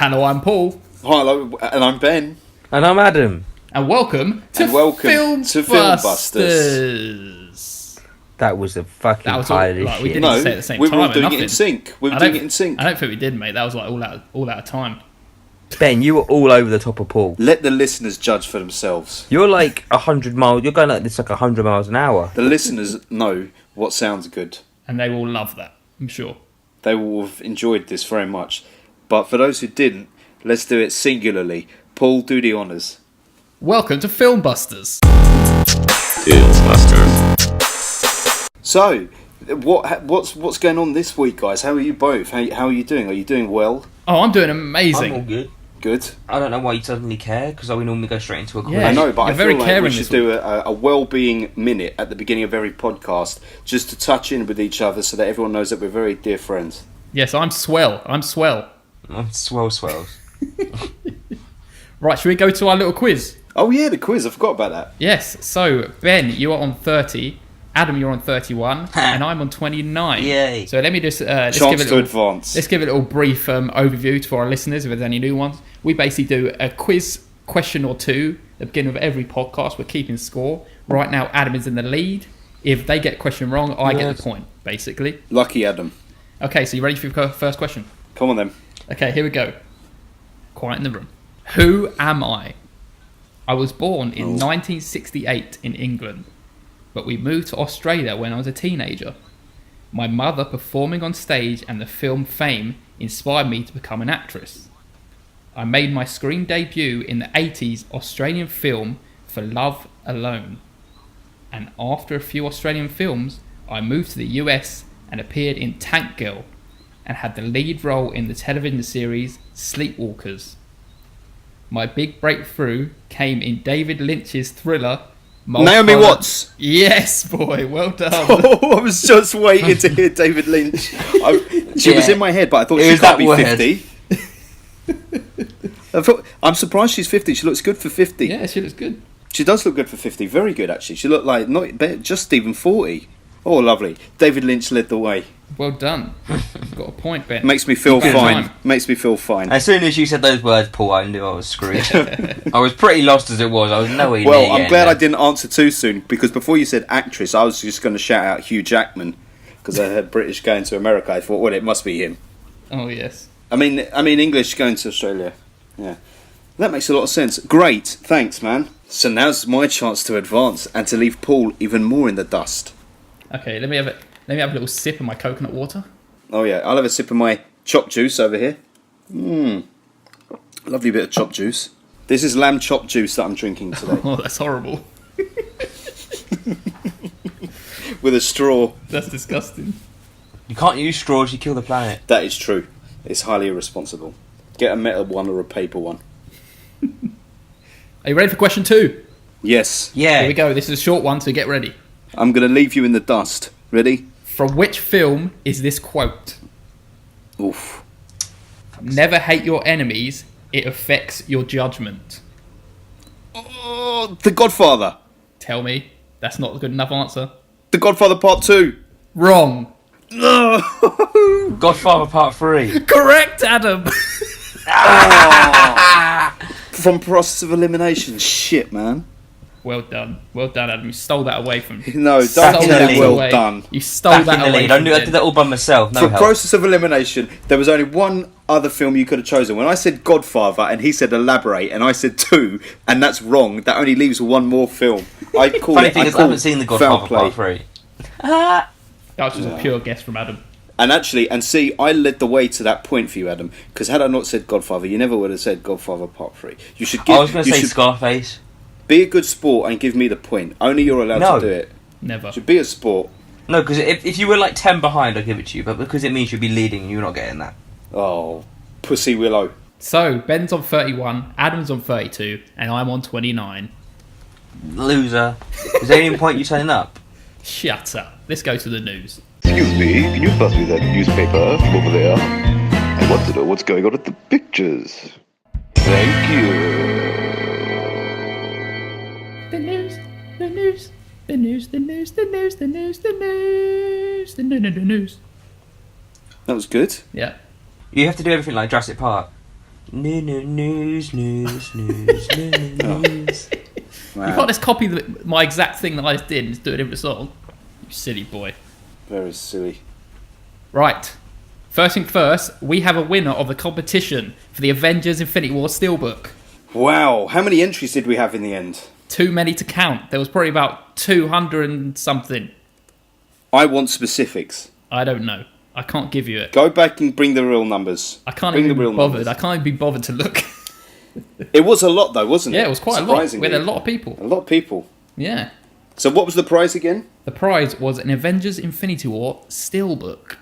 Hello, I'm Paul. Hello, and I'm Ben. And I'm Adam. And welcome to FilmBusters. That was a fucking pile of shit. We didn't say it at the same we time. were all doing it in sync. We were doing it in sync. I don't think we did, mate. That was like all out of time. Ben, you were all over the top of Paul. Let the listeners judge for themselves. You're like 100 miles. You're going like this like 100 miles an hour. The listeners know what sounds good. And they will love that, I'm sure. They will have enjoyed this very much. But for those who didn't, let's do it singularly. Paul, do the honours. Welcome to FilmBusters. FilmBusters. So, what's going on this week, guys? How are you both? How are you doing? Are you doing well? Oh, I'm doing amazing. I'm all good. Good. I don't know why you suddenly care, because we normally go straight into a quiz. Yeah, I know, but I very feel like caring we should do a well-being minute at the beginning of every podcast, just to touch in with each other so that everyone knows that we're very dear friends. Yes, I'm swell. I'm swells. Right, should we go to our little quiz? Oh yeah, the quiz. I forgot about that. Yes, so Ben, you are on 30. Adam, you're on 31. And I'm on 29. Yay. So let me just... Chance to advance. Let's give it a little brief overview to our listeners if there's any new ones. We basically do a quiz question or two at the beginning of every podcast. We're keeping score. Right now, Adam is in the lead. If they get a question wrong, I get the point, basically. Lucky Adam. Okay, so you ready for your first question? Come on then. Okay, here we go. Quiet in the room. Who am I? I was born in 1968 in England, but we moved to Australia when I was a teenager. My mother performing on stage and the film Fame inspired me to become an actress. I made my screen debut in the 80s Australian film For Love Alone. And after a few Australian films, I moved to the US and appeared in Tank Girl and had the lead role in the television series Sleepwalkers. My big breakthrough came in David Lynch's thriller Naomi Watts. Yes, boy, well done. Oh, I was just waiting to hear David Lynch. She was in my head, but I thought she can't be 50. I'm surprised she's 50. She looks good for 50. Yeah, she looks good. She does look good for 50. Very good, actually. She looked like just even 40. Oh, lovely. David Lynch led the way. Well done. You've got a point, Ben. Makes me feel fine. Makes me feel fine. As soon as you said those words, Paul, I knew I was screwed. I was pretty lost as it was. I was nowhere near. Well, I'm glad I didn't answer too soon, because before you said actress, I was just going to shout out Hugh Jackman, because I heard British going to America. I thought, well, it must be him. Oh, yes. I mean English going to Australia. Yeah. That makes a lot of sense. Great. Thanks, man. So now's my chance to advance and to leave Paul even more in the dust. Okay, let me have a little sip of my coconut water. Oh yeah, I'll have a sip of my chop juice over here. Lovely bit of chop juice. This is lamb chop juice that I'm drinking today. Oh, that's horrible. With a straw. That's disgusting. You can't use straws, you kill the planet. That is true. It's highly irresponsible. Get a metal one or a paper one. Are you ready for question 2? Yes. Yeah. Here we go. This is a short one, so get ready. I'm going to leave you in the dust. Ready? From which film is this quote? Oof. Never hate your enemies, it affects your judgment. Oh, The Godfather. Tell me, that's not a good enough answer. The Godfather Part 2. Wrong. No. Godfather Part 3. Correct, Adam. From process of elimination. Shit, man. Well done, Adam. You stole that away from me. No, don't say that. Well done. You stole Back that in the away lead. from I did that all by myself. No For help. process of elimination, there was only one other film you could have chosen. When I said Godfather and he said elaborate, and I said 2, and that's wrong. That only leaves one more film. I call Funny it. thing is, I haven't seen The Godfather Part 3. That was just a pure guess from Adam. And actually, I led the way to that point for you, Adam. Because had I not said Godfather, you never would have said Godfather Part 3. You should give. I was going to say Scarface. Be a good sport and give me the point. Only you're allowed to do it. Never. Should be a sport. No, because if you were like 10 behind, I'd give it to you. But because it means you'd be leading and you're not getting that. Oh, Pussy Willow. So, Ben's on 31, Adam's on 32, and I'm on 29. Loser. Is there any point you turning up? Shut up. Let's go to the news. Excuse me, can you pass me that newspaper from over there? I want to know what's going on at the pictures. Thank you. The news. That was good. Yeah. You have to do everything like Jurassic Park. News. Man, You can't just copy my exact thing that I just did and just do it in the song. You silly boy. very silly. Right. First thing first, we have a winner of the competition for the Avengers Infinity War Steelbook. Wow, how many entries did we have in the end? Too many to count. There was probably about 200 and something. I want specifics. I don't know. I can't give you it. Go back and bring the real numbers. I can't bring even the real be bothered. numbers. I can't even be bothered to look. It was a lot though, wasn't it? Yeah, it was quite a lot. We had a lot of people. A lot of people. Yeah. So what was the prize again? The prize was an Avengers Infinity War Steelbook.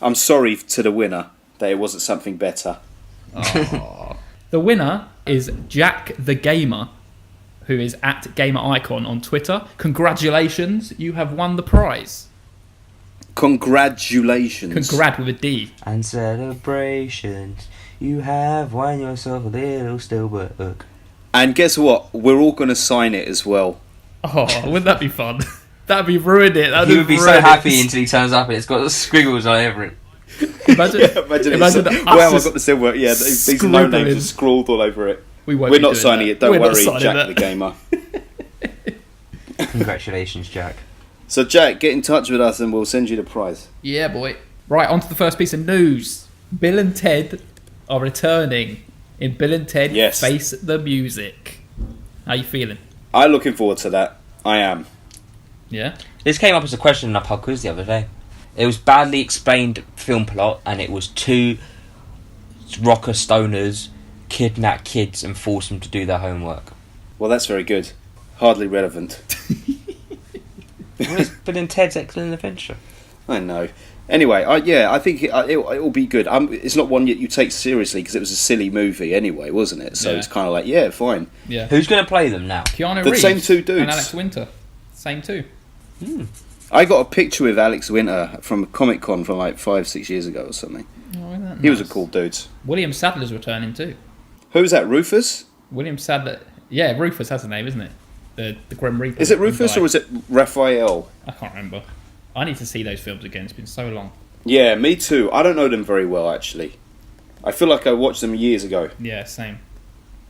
I'm sorry to the winner that it wasn't something better. The winner is Jack the Gamer, who is at Gamer Icon on Twitter. Congratulations, you have won the prize. Congratulations. Congrats with a D. And celebrations, you have won yourself a little steelbook. And guess what? We're all going to sign it as well. Oh, wouldn't that be fun? That'd be ruined it. He would be so happy until he turns up and it's got the squiggles all over it. Imagine, Imagine us wow, I just got the silver. Yeah, these no scribbling. names are scrawled all over it. We won't We're be not doing signing that. it. Don't We're not worry, signing Jack that. the Gamer. Congratulations, Jack. So, Jack, get in touch with us and we'll send you the prize. Yeah, boy. Right, on to the first piece of news. Bill and Ted are returning in Bill and Ted Yes. Face the Music. How you feeling? I'm looking forward to that. I am. Yeah? This came up as a question in our pub quiz the other day. It was badly explained film plot, and it was two rocker stoners kidnap kids and force them to do their homework. Well, that's very good. Hardly relevant. Well, it's Bill and Ted's Excellent Adventure. I know. Anyway, I think it'll be good. It's not one you take seriously because it was a silly movie anyway, wasn't it? So Yeah. it's kind of like, yeah, fine. Yeah. Who's going to play them now? Keanu The Reeves same two dudes. and Alex Winter. Same two. I got a picture with Alex Winter from Comic Con from like 5-6 years ago or something. Oh, isn't that He was a nice? cool dude. William Sadler's returning too. Who's that, Rufus? William Sadler. Yeah, Rufus has a name, isn't it? The Grim Reaper. Is it Rufus guy. or is it Raphael? I can't remember. I need to see those films again. It's been so long. Yeah, me too. I don't know them very well, actually. I feel like I watched them years ago. Yeah, same.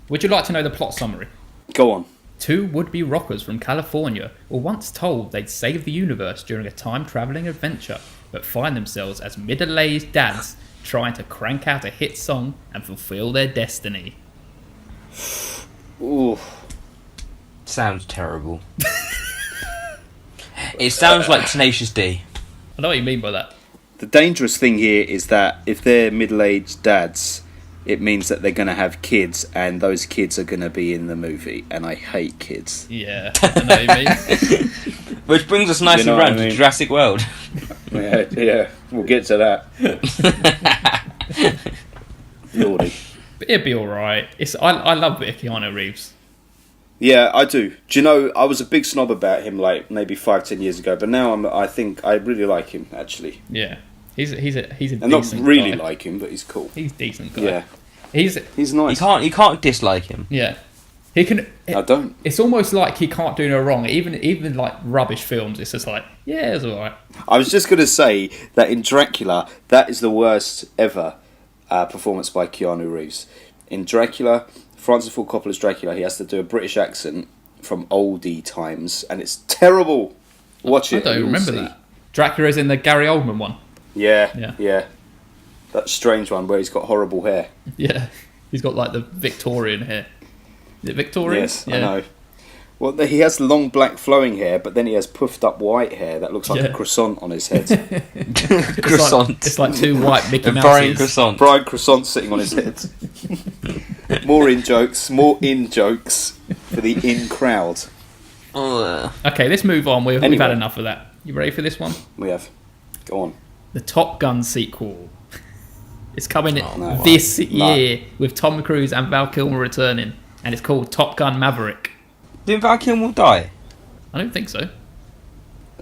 Would you like to know the plot summary? Go on. Two would-be rockers from California were once told they'd save the universe during a time-travelling adventure, but find themselves as middle-aged dads trying to crank out a hit song and fulfill their destiny. Ooh. Sounds terrible. It sounds like Tenacious D. I know what you mean by that. The dangerous thing here is that if they're middle-aged dads, it means that they're going to have kids, and those kids are going to be in the movie, and I hate kids. Yeah, I know what you mean. Which brings us nicely You know what round I mean? to Jurassic World. Yeah, we'll get to that. Lordy. But it'd be alright. I love a bit of Keanu Reeves. Yeah, I do. Do you know, I was a big snob about him like maybe 5-10 years ago, but now I think I really like him, actually. Yeah. He's a decent And not really guy. like him, but he's cool. He's a decent guy. Yeah. He's Nice. You can't dislike him. yeah. He can. I don't. It's almost like he can't do no wrong. Even like rubbish films, it's just like, yeah, it's alright. I was just going to say that in Dracula, that is the worst ever performance by Keanu Reeves. In Dracula, Francis Ford Coppola's Dracula, he has to do a British accent from oldie times, and it's terrible. Watch I it. don't and you'll remember see. that. Dracula's in the Gary Oldman one. Yeah. That strange one where he's got horrible hair. Yeah. He's got like the Victorian hair. Is it Victorian? Yes, I know. Well, he has long black flowing hair, but then he has puffed up white hair that looks like a croissant on his head. Croissant. It's like two white Mickey A Brian Mouses. croissant. Brian croissant sitting on his head. More in jokes for the in crowd. Okay, let's move on. We've Anyway. had enough of that. You ready for this one? We have. Go on. The Top Gun sequel. It's coming no. this No. year with Tom Cruise and Val Kilmer returning, and it's called Top Gun Maverick. Didn't Val Kilmer die? I don't think so.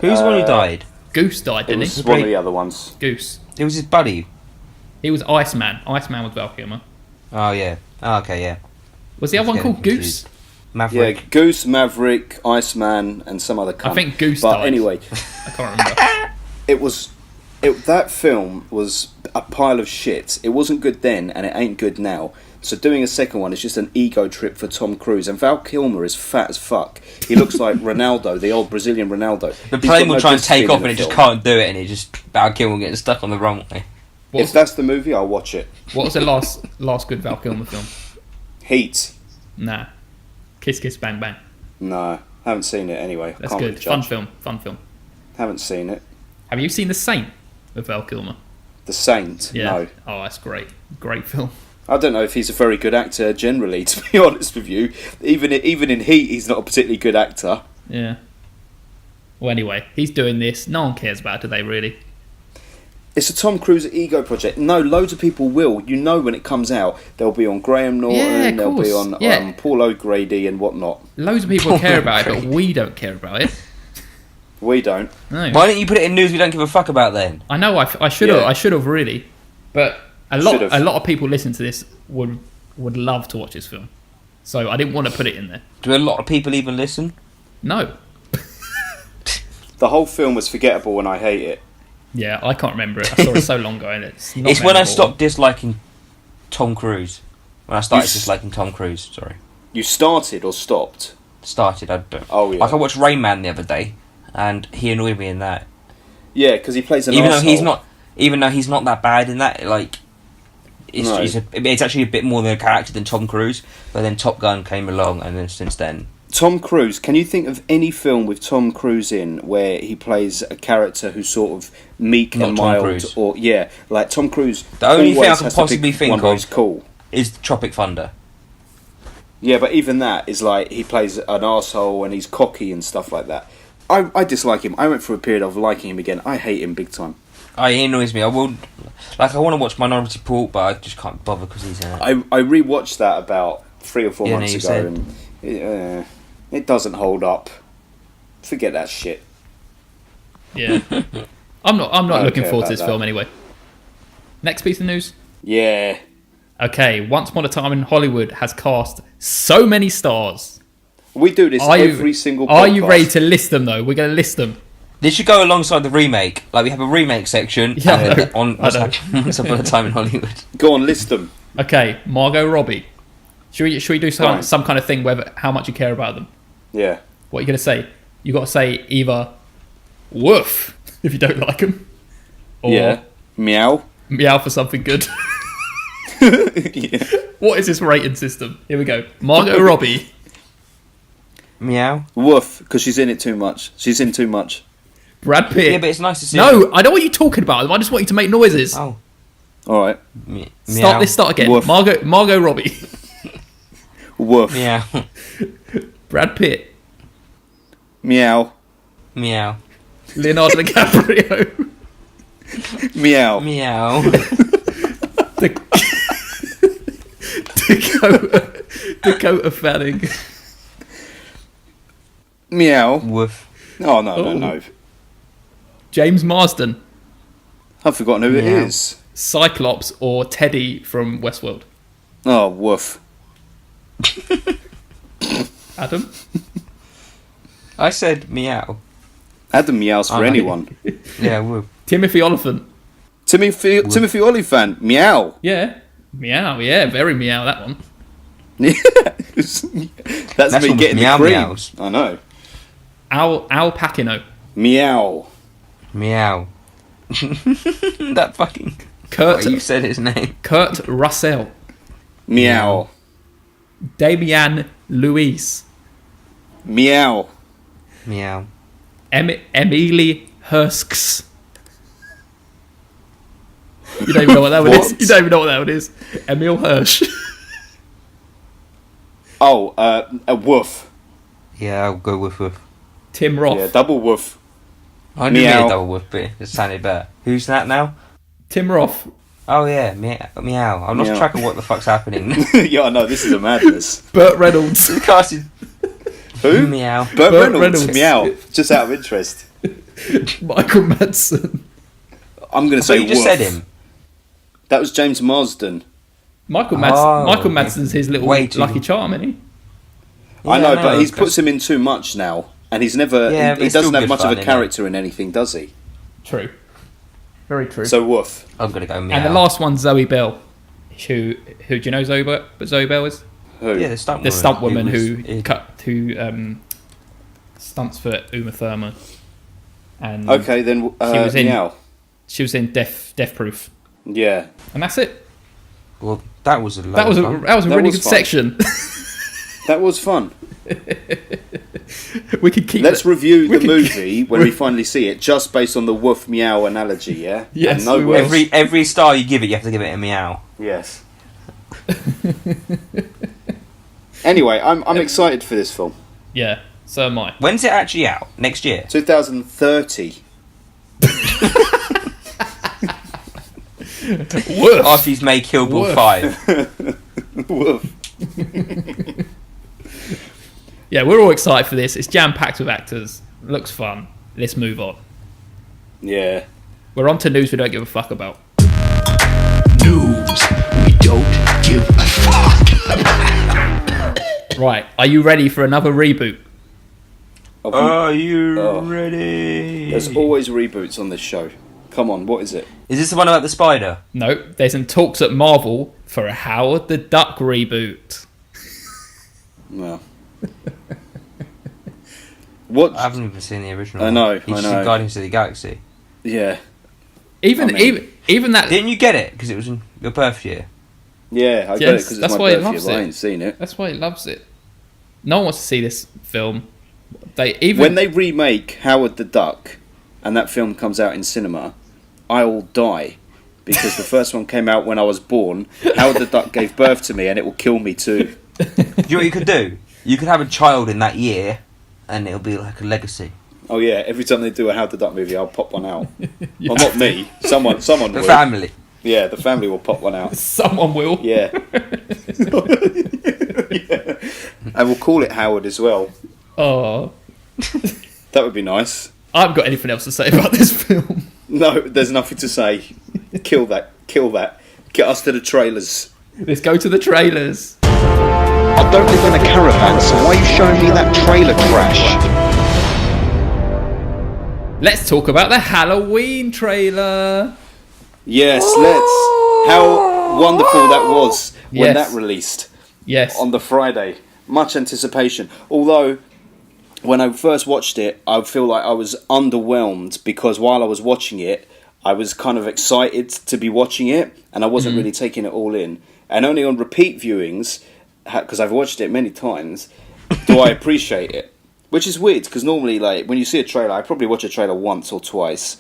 Who's the one who died? Goose died, It didn't was he? one of the other ones. Goose. It was his buddy. He was Iceman. Iceman was Val Kilmer. Oh, yeah. Oh, okay, yeah. Was the other one Getting called Goose? confused. Yeah, Maverick. Goose, Maverick, Iceman, and some other cunt. I think Goose But died. anyway, I can't remember. it was That film was a pile of shit. It wasn't good then, and it ain't good now. So doing a second one is just an ego trip for Tom Cruise. And Val Kilmer is fat as fuck. He looks like Ronaldo, the old Brazilian Ronaldo. The plane will try and take off and it just can't do it, and it just Val Kilmer getting stuck on the runway. If that's the movie, I'll watch it. What was the last good Val Kilmer film? Heat. Nah. Kiss Kiss Bang Bang. No, haven't seen it anyway. That's Can't good. really judge. Fun film. Haven't seen it. Have you seen The Saint with Val Kilmer? The Saint? Yeah. No. Oh, that's great. Great film. I don't know if he's a very good actor generally, to be honest with you. Even in Heat, he's not a particularly good actor. Yeah. Well, anyway, he's doing this. No one cares about it, do they, really? It's a Tom Cruise ego project. No, loads of people will. You know when it comes out, they'll be on Graham Norton, Yeah, of they'll be course. on Paul O'Grady and whatnot. Loads of people care about it, but we don't care about it. We don't. No. Why don't you put it in news we don't give a fuck about then? I know I should have. Yeah. I should have really, but a lot Should've. of people listening to this would love to watch this film, so I didn't want to put it in there. Do a lot of people even listen? No. The whole film was forgettable and I hate it. Yeah, I can't remember it. I saw it so long ago, and it's not It's when I memorable. stopped disliking Tom Cruise. When I started disliking Tom Cruise, sorry. You started or stopped? Started, Oh, yeah. Like I watched Rain Man the other day, and he annoyed me in that. Yeah, because he plays an Even though arsehole. he's not that bad in that, like... No. It's actually a bit more than a character than Tom Cruise, but then Top Gun came along, and then since then... Tom Cruise, can you think of any film with Tom Cruise in where he plays a character who's sort of meek Not and Tom mild? Cruise. Or yeah, like Tom Cruise. The only thing I always can has to pick possibly think one where of- he's cool. is Tropic Thunder. Yeah, but even that is like he plays an arsehole and he's cocky and stuff like that. I dislike him. I went through a period of liking him again. I hate him big time. He annoys me. I want to watch Minority Report, but I just can't bother because he's in it. I rewatched that about 3 or 4 Yeah, months you ago, said. and it doesn't hold up. Forget that shit. Yeah, I'm not don't looking care forward to about this that. film anyway. Next piece of news. Yeah, Okay, Once Upon a Time in Hollywood has cast so many stars. we do this every single. Are you podcast. ready to list them though? We're going to list them. This should go alongside the remake. Like we have a remake section Yeah, I know. on I know. Once Upon a Time in Hollywood. Go on, list them. Okay, Margot Robbie. Should we do Fine. some kind of thing whether how much you care about them? Yeah. What are you going to say? You got to say either woof if you don't like them, or Yeah. Meow. meow for something good. Yeah. What is this rating system? Here we go. Margot Robbie, Meow. Woof, because she's in it too much. She's in too much. Brad Pitt. Yeah, but it's nice to see. No, I don't want you talking about them. I just want you to make noises. Oh. All right. Meow. Start again. Woof. Margot Robbie, Woof. Meow. Brad Pitt, Meow. Leonardo DiCaprio, Meow. Meow. Dakota Fanning, Meow. Woof. Oh, no. James Marsden, I've forgotten who it Meow. is. Cyclops, or Teddy from Westworld. Oh, woof. Adam, I said meow. Adam meows for Oh, no. anyone. Yeah, woof. Timothy Oliphant. Timothy Oliphant. Meow. Yeah, meow. Yeah, very meow that one. That's me almost getting meow the cream. meows. I know. Al Pacino, Meow. Meow. That fucking... Kurt Oh, you said his name. Kurt Russell, Meow. Damian Luis, Meow. Meow. Emily Hursks. You don't even know what that one is. What? You don't even know what that one is. Emil Hirsch. Oh, a woof. Yeah, I'll go woof woof. Tim Roth. Yeah, double woof. I knew Meow. a double woof, but it sounded better. Who's that now? Tim Roth. Oh yeah, meow. I'm lost Meow. track of what the fuck's happening. Yeah, I know, this is a madness. Burt Reynolds. The cast is Who? meow. Burt Burt Reynolds. Reynolds. Meow. Just out of interest. Michael Madsen. I'm going to So say you just woof. said him. That was James Marsden. Michael Madsen. Oh, Michael okay. Madsen's his little Way too- lucky charm, isn't he? I know, Yeah, but he okay. puts him in too much now. And he's never... Yeah, but he it's still doesn't have good much fun, of a innit? character in anything, does he? True. Very true. So woof. I'm gonna go meow. and the last one's Zoe Bell. Who do you know Zoe Bell is? Who? Yeah, the stunt The woman. stunt woman who stunts for Uma Thurman. And Okay, then meow. she was in Death Proof. Yeah. And that's it. Well, that was a That was a That really was good fun. section. That was fun. We could keep Let's it. review we the could- movie when we finally see it, just based on the woof meow analogy, yeah? Yes, And no we will. woofs. every star you give it, you have to give it a meow. Yes. Anyway, I'm excited for this film. Yeah, so am I. When's it actually out? Next year? 2030. Woof. After he's made Kill Bill Woof. 5. Woof. Yeah, we're all excited for this. It's jam-packed with actors. Looks fun. Let's move on. Yeah. We're on to news we don't give a fuck about. News we don't give a fuck. Right, are you ready for another reboot? Are you Oh. ready? There's always reboots on this show. Come on, what is it? Is this the one about the spider? No, there's in talks at Marvel for a Howard the Duck reboot. Well. What? I haven't even seen the original. I know, You've I seen know. Guardians of the Galaxy. Yeah. Even I mean- even that. Didn't you get it? Because it was in your birth year. Yeah, I get it Yes, because that's it's my why he birthday, loves but I it. ain't seen it. That's why he loves it. No one wants to see this film. They even When they remake Howard the Duck and that film comes out in cinema, I'll die. Because the first one came out when I was born. Howard the Duck gave birth to me and it will kill me too. Do you know what you could do? You could have a child in that year, and it'll be like a legacy. Oh yeah, every time they do a Howard the Duck movie, I'll pop one out. Well, not me. Someone The will. family. Yeah, the family will pop one out. someone will. Yeah. Yeah. And we'll call it Howard as well. Oh, That would be nice. I haven't got anything else to say about this film. No, there's nothing to say. Kill that. Kill that. Get us to the trailers. Let's go to the trailers. I don't live in a caravan, so why are you showing me that trailer trash? Let's talk about the Halloween trailer. Yes, let's. How wonderful that was when Yes. that released Yes. on the Friday. Much anticipation. Although, when I first watched it, I feel like I was underwhelmed because while I was watching it, I was kind of excited to be watching it and I wasn't really taking it all in. And only on repeat viewings, because I've watched it many times, do I appreciate it. Which is weird because normally, like, when you see a trailer, I probably watch a trailer once or twice.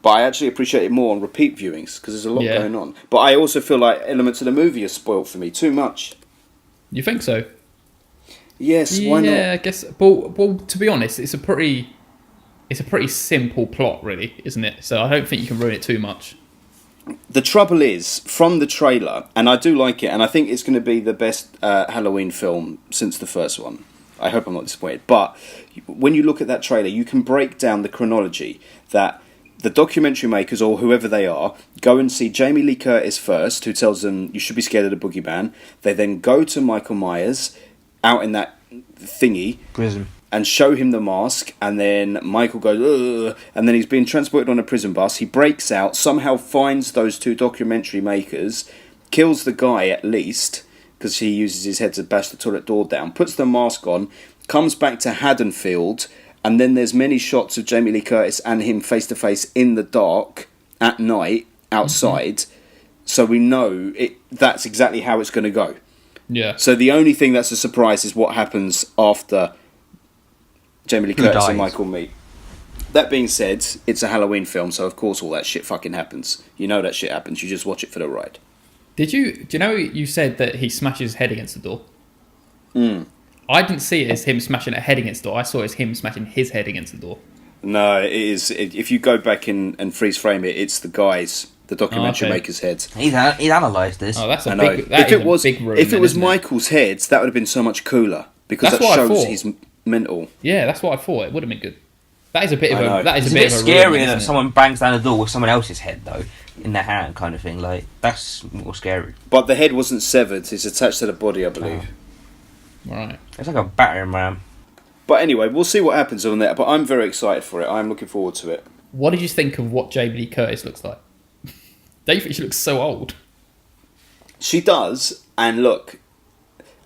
But I actually appreciate it more on repeat viewings because there's a lot Yeah. going on. But I also feel like elements of the movie are spoilt for me too much. You think so? Yes, why not? Yeah, I guess. Well, to be honest, it's a pretty simple plot, really, isn't it? So I don't think you can ruin it too much. The trouble is, from the trailer, and I do like it, and I think it's going to be the best Halloween film since the first one. I hope I'm not disappointed. But when you look at that trailer, you can break down the chronology that the documentary makers, or whoever they are, go and see Jamie Lee Curtis first, who tells them you should be scared of the boogeyman. They then go to Michael Myers out in that thingy Prison. and show him the mask, and then Michael goes, ugh, and then he's being transported on a prison bus. He breaks out, somehow finds those two documentary makers, kills the guy at least, because he uses his head to bash the toilet door down, puts the mask on, comes back to Haddonfield, and then there's many shots of Jamie Lee Curtis and him face to face in the dark at night outside, so we know that's exactly how it's going to go. Yeah. So the only thing that's a surprise is what happens after Jamie Lee Who Curtis dies? and Michael meet. That being said, it's a Halloween film, so of course all that shit fucking happens. You know that shit happens, you just watch it for the ride. Do you know you said that he smashes his head against the door? I didn't see it as him smashing a head against the door. I saw it as him smashing his head against the door. No, it is. If you go back and freeze frame it, it's the guys, the documentary okay. makers' heads. He's analysed this. Oh, that's I a know. big. That If is it was, a big room, if it then, was isn't Michael's heads, that would have been so much cooler because That's that what I shows thought. he's mental. Yeah, that's what I thought. It would have been good. That is a bit I know. of a. That is It's a a bit bit of a ruin, scarier isn't that it? someone bangs down the door with someone else's head, though, in their hand, kind of thing. Like, that's more scary. But the head wasn't severed; it's attached to the body, I believe. Right. It's like a battering ram. But anyway, we'll see what happens on that. But I'm very excited for it. I'm looking forward to it. what did you think of what Jamie Lee Curtis looks like? Don't you think she looks so old? She does, and look,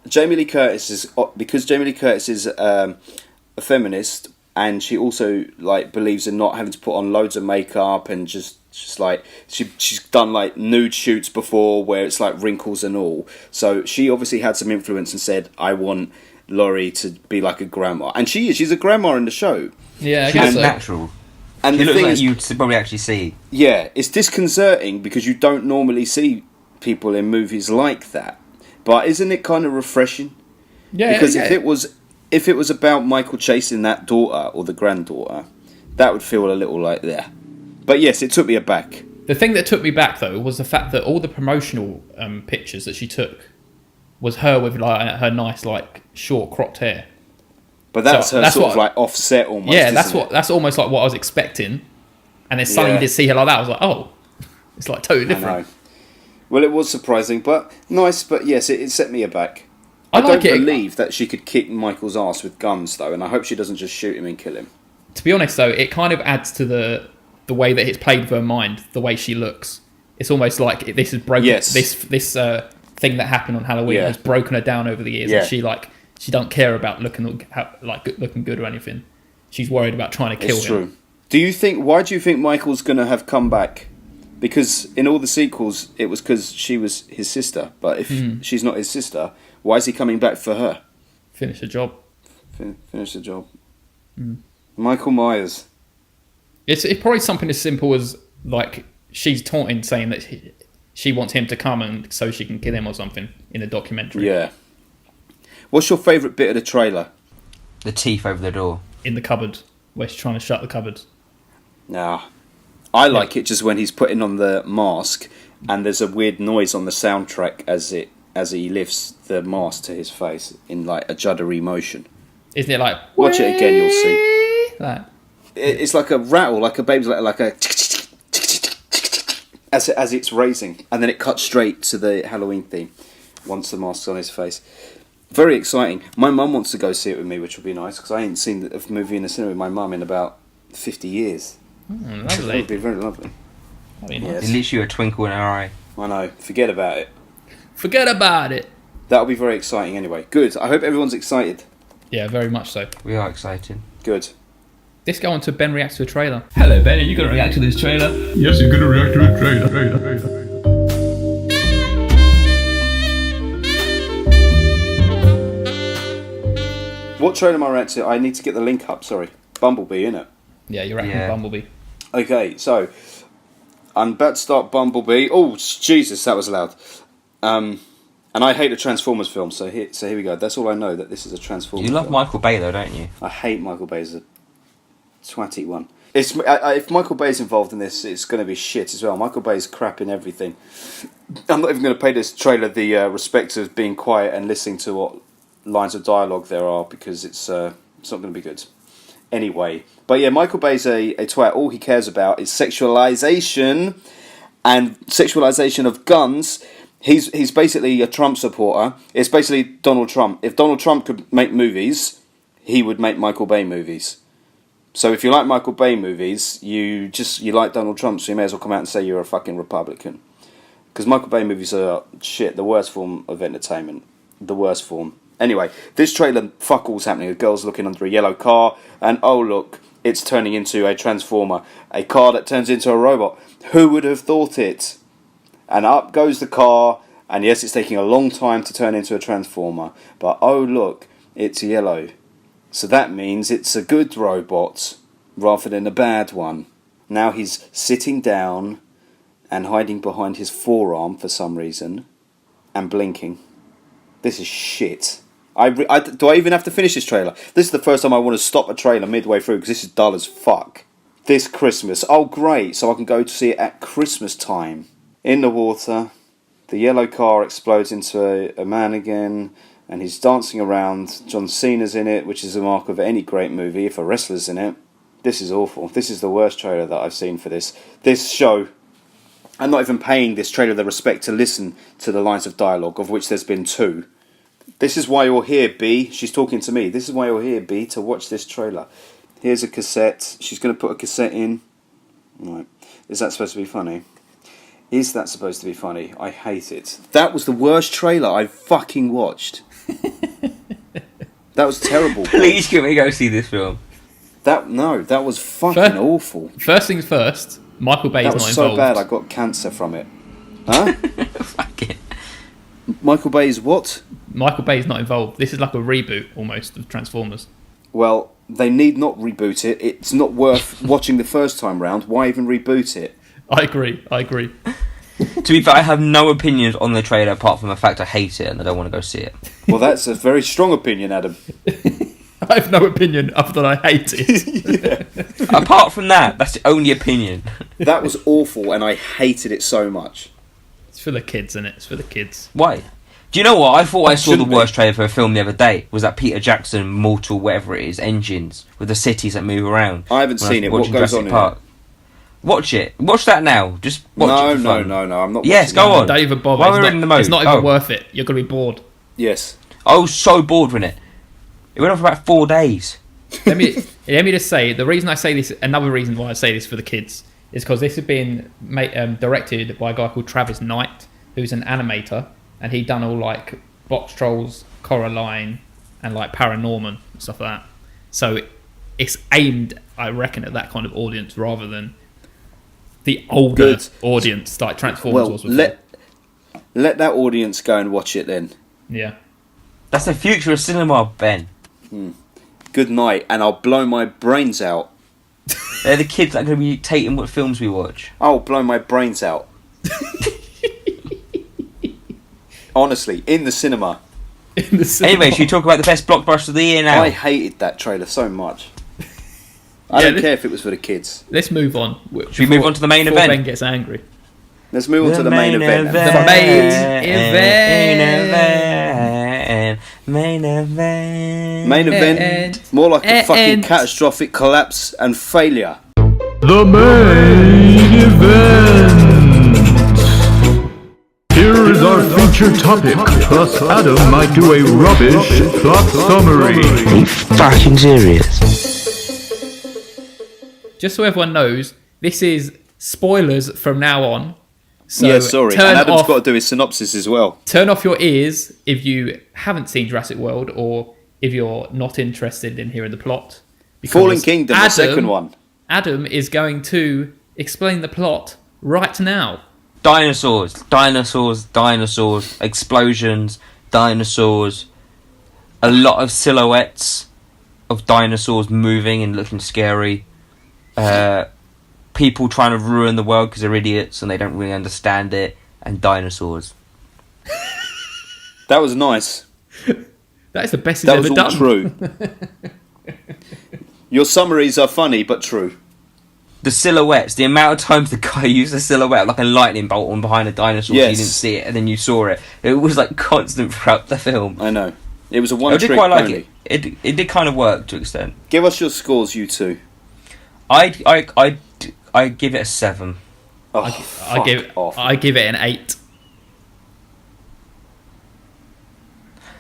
Jamie Lee Curtis is, because Jamie Lee Curtis is a feminist, and she also like believes in not having to put on loads of makeup and just like she's done like nude shoots before where it's like wrinkles and all. So she obviously had some influence and said, "I want Laurie to be like a grandma," and she is. She's a grandma in the show. Yeah, I She guess looks so. natural. And She the looks thing like is, you'd probably actually see. yeah, it's disconcerting because you don't normally see people in movies like that. But isn't it kind of refreshing? Yeah, Because yeah. if it was about Michael chasing that daughter or the granddaughter, that would feel a little like there. But yes, it took me aback. The thing that took me back though was the fact that all the promotional pictures that she took was her with like her nice like short cropped hair. But that's So her that's sort what- of like offset almost. Yeah, that's isn't it? that's almost like what I was expecting. And then suddenly Yeah. you did see her like that. I was like, oh, it's like totally I different. know. Well, it was surprising, but nice. But yes, it set me aback. I I like don't it. believe that she could kick Michael's ass with guns, though, and I hope she doesn't just shoot him and kill him. To be honest, though, it kind of adds to the way that it's played with her mind, the way she looks. It's almost like this is broken. Yes. This thing that happened on Halloween Yeah. has broken her down over the years, Yeah. and she don't care about looking good or anything. She's worried about trying to kill It's him. true. Why do you think Michael's going to have come back? Because in all the sequels, it was because she was his sister. But if she's not his sister, why is he coming back for her? Finish the job. Finish the job. Michael Myers. It's probably something as simple as like she's taunting, saying that she wants him to come and so she can kill him or something in the documentary. Yeah. What's your favourite bit of the trailer? The teeth over the door. In the cupboard where she's trying to shut the cupboard. Nah. I like it just when he's putting on the mask and there's a weird noise on the soundtrack as he lifts the mask to his face in like a juddery motion. Isn't it like Watch it again, you'll see. Like, It's like a rattle, like a baby's like a as it's raising, and then it cuts straight to the Halloween theme once the mask's on his face. Very exciting. My mum wants to go see it with me, which would be nice because I ain't seen a movie in the cinema with my mum in about 50 years. That lovely. would be very lovely. That'd be nice. Yes. Literally a twinkle in her eye. I know. Forget about it. Forget about it. That'll be very exciting anyway. Good. I hope everyone's excited. Yeah, very much so. We are excited. Good. Let's go on to Ben reacts to a trailer. Hello, Ben. Are you going to react to this trailer? Yes, you're going to react to a trailer. What trailer am I reacting to? I need to get the link up, sorry. Bumblebee, innit? Yeah, you're acting Yeah. Bumblebee. Okay, so I'm about to start Bumblebee. Oh, Jesus, that was loud. And I hate a Transformers film, so here we go. That's all I know, that this is a Transformers You love film. Michael Bay though, don't you? I hate Michael Bay as a twatty one. If Michael Bay's involved in this, it's going to be shit as well. Michael Bay's crap in everything. I'm not even going to pay this trailer the respect of being quiet and listening to what lines of dialogue there are, because it's not going to be good. Anyway, but yeah, Michael Bay's a twat. All he cares about is sexualization and sexualization of guns. He's basically a Trump supporter. It's basically Donald Trump. If Donald Trump could make movies, he would make Michael Bay movies. So if you like Michael Bay movies, you like Donald Trump, so you may as well come out and say you're a fucking Republican. Because Michael Bay movies are shit, the worst form of entertainment. The worst form. Anyway, this trailer, fuck all's happening. A girl's looking under a yellow car, and oh look, it's turning into a Transformer. A car that turns into a robot. Who would have thought it? And up goes the car, and yes, it's taking a long time to turn into a Transformer. But oh look, it's yellow. So that means it's a good robot, rather than a bad one. Now he's sitting down and hiding behind his forearm for some reason, and blinking. This is shit. Do I even have to finish this trailer? This is the first time I want to stop a trailer midway through, because this is dull as fuck. This Christmas. Oh great, so I can go to see it at Christmas time. In the water, the yellow car explodes into a man again, and he's dancing around. John Cena's in it, which is a mark of any great movie if a wrestler's in it. This is awful. This is the worst trailer that I've seen for this show. I'm not even paying this trailer the respect to listen to the lines of dialogue, of which there's been 2. This is why you're here, B. She's talking to me. This is why you're here, B, to watch this trailer. Here's a cassette. She's going to put a cassette in. Right. Is that supposed to be funny? Is that supposed to be funny? I hate it. That was the worst trailer I've fucking watched. That was terrible. Please can we go see this film? That was fucking awful. First things first, Michael Bay's That not was involved. so bad I got cancer from it. Huh? Fuck it. Michael Bay's what? Michael Bay's not involved. This is like a reboot almost of Transformers. Well, they need not reboot it. It's not worth watching the first time round. Why even reboot it? I agree. To be fair, I have no opinions on the trailer apart from the fact I hate it and I don't want to go see it. Well, that's a very strong opinion, Adam. I have no opinion other than I hate it. Apart from that, that's the only opinion. That was awful, and I hated it so much. It's for the kids, isn't it? It's for the kids. Why? Do you know what? I thought I saw the Shouldn't worst trailer for a film the other day. Was that Peter Jackson, Mortal, whatever it is, Engines, with the cities that move around. I haven't seen it. What watching goes Jurassic on in Park. Watch it. Watch that now. Just watch it for fun. No, I'm not Yes, watching go that. on. Don't even bother. While we're in the mode. It's not even worth it. You're going to be bored. Yes. I was so bored with it. It went on for about 4 days. let me just say, the reason I say this, another reason why I say this for the kids, is because this has been directed by a guy called Travis Knight, who's an animator, and he done all like Box Trolls, Coraline, and like Paranorman and stuff like that. So it's aimed, I reckon, at that kind of audience rather than the older audience like Transformers was before. Let that audience go and watch it then. Yeah. That's the future of cinema, Ben. Good night, and I'll blow my brains out. They're the kids that are going to be dictating what films we watch. I'll blow my brains out. Honestly, in the cinema. Anyway, should we talk about the best blockbuster of the year now? I hated that trailer so much. I don't care if it was for the kids. Let's move on. Should we move on to the main before event? Ben gets angry. Let's move on to the main event. The main Main event. More like a fucking catastrophic collapse and failure. The main event. Here is our featured topic, plus Adam might do a rubbish plot summary. Are you fucking serious? Just so everyone knows, this is spoilers from now on. So yeah, sorry. And turn Adam's off, got to do his synopsis as well. turn off your ears if you haven't seen Jurassic World or if you're not interested in hearing the plot. Because Fallen Kingdom, the second one. Adam is going to explain the plot right now. Dinosaurs, explosions, dinosaurs, a lot of silhouettes of dinosaurs moving and looking scary. People trying to ruin the world because they're idiots and they don't really understand it, and dinosaurs. That was nice. That is the best he's That ever was all done. true. Your summaries are funny but true. The silhouettes, the amount of times the guy used a silhouette like a lightning bolt on behind a dinosaur, so you Yes. didn't see it, and then you saw it. It was like constant throughout the film. I know. It was a I one-trick did quite like pony. it. It did kind of work to an extent. Give us your scores, you two. I give it a 7. Oh, I give it an 8.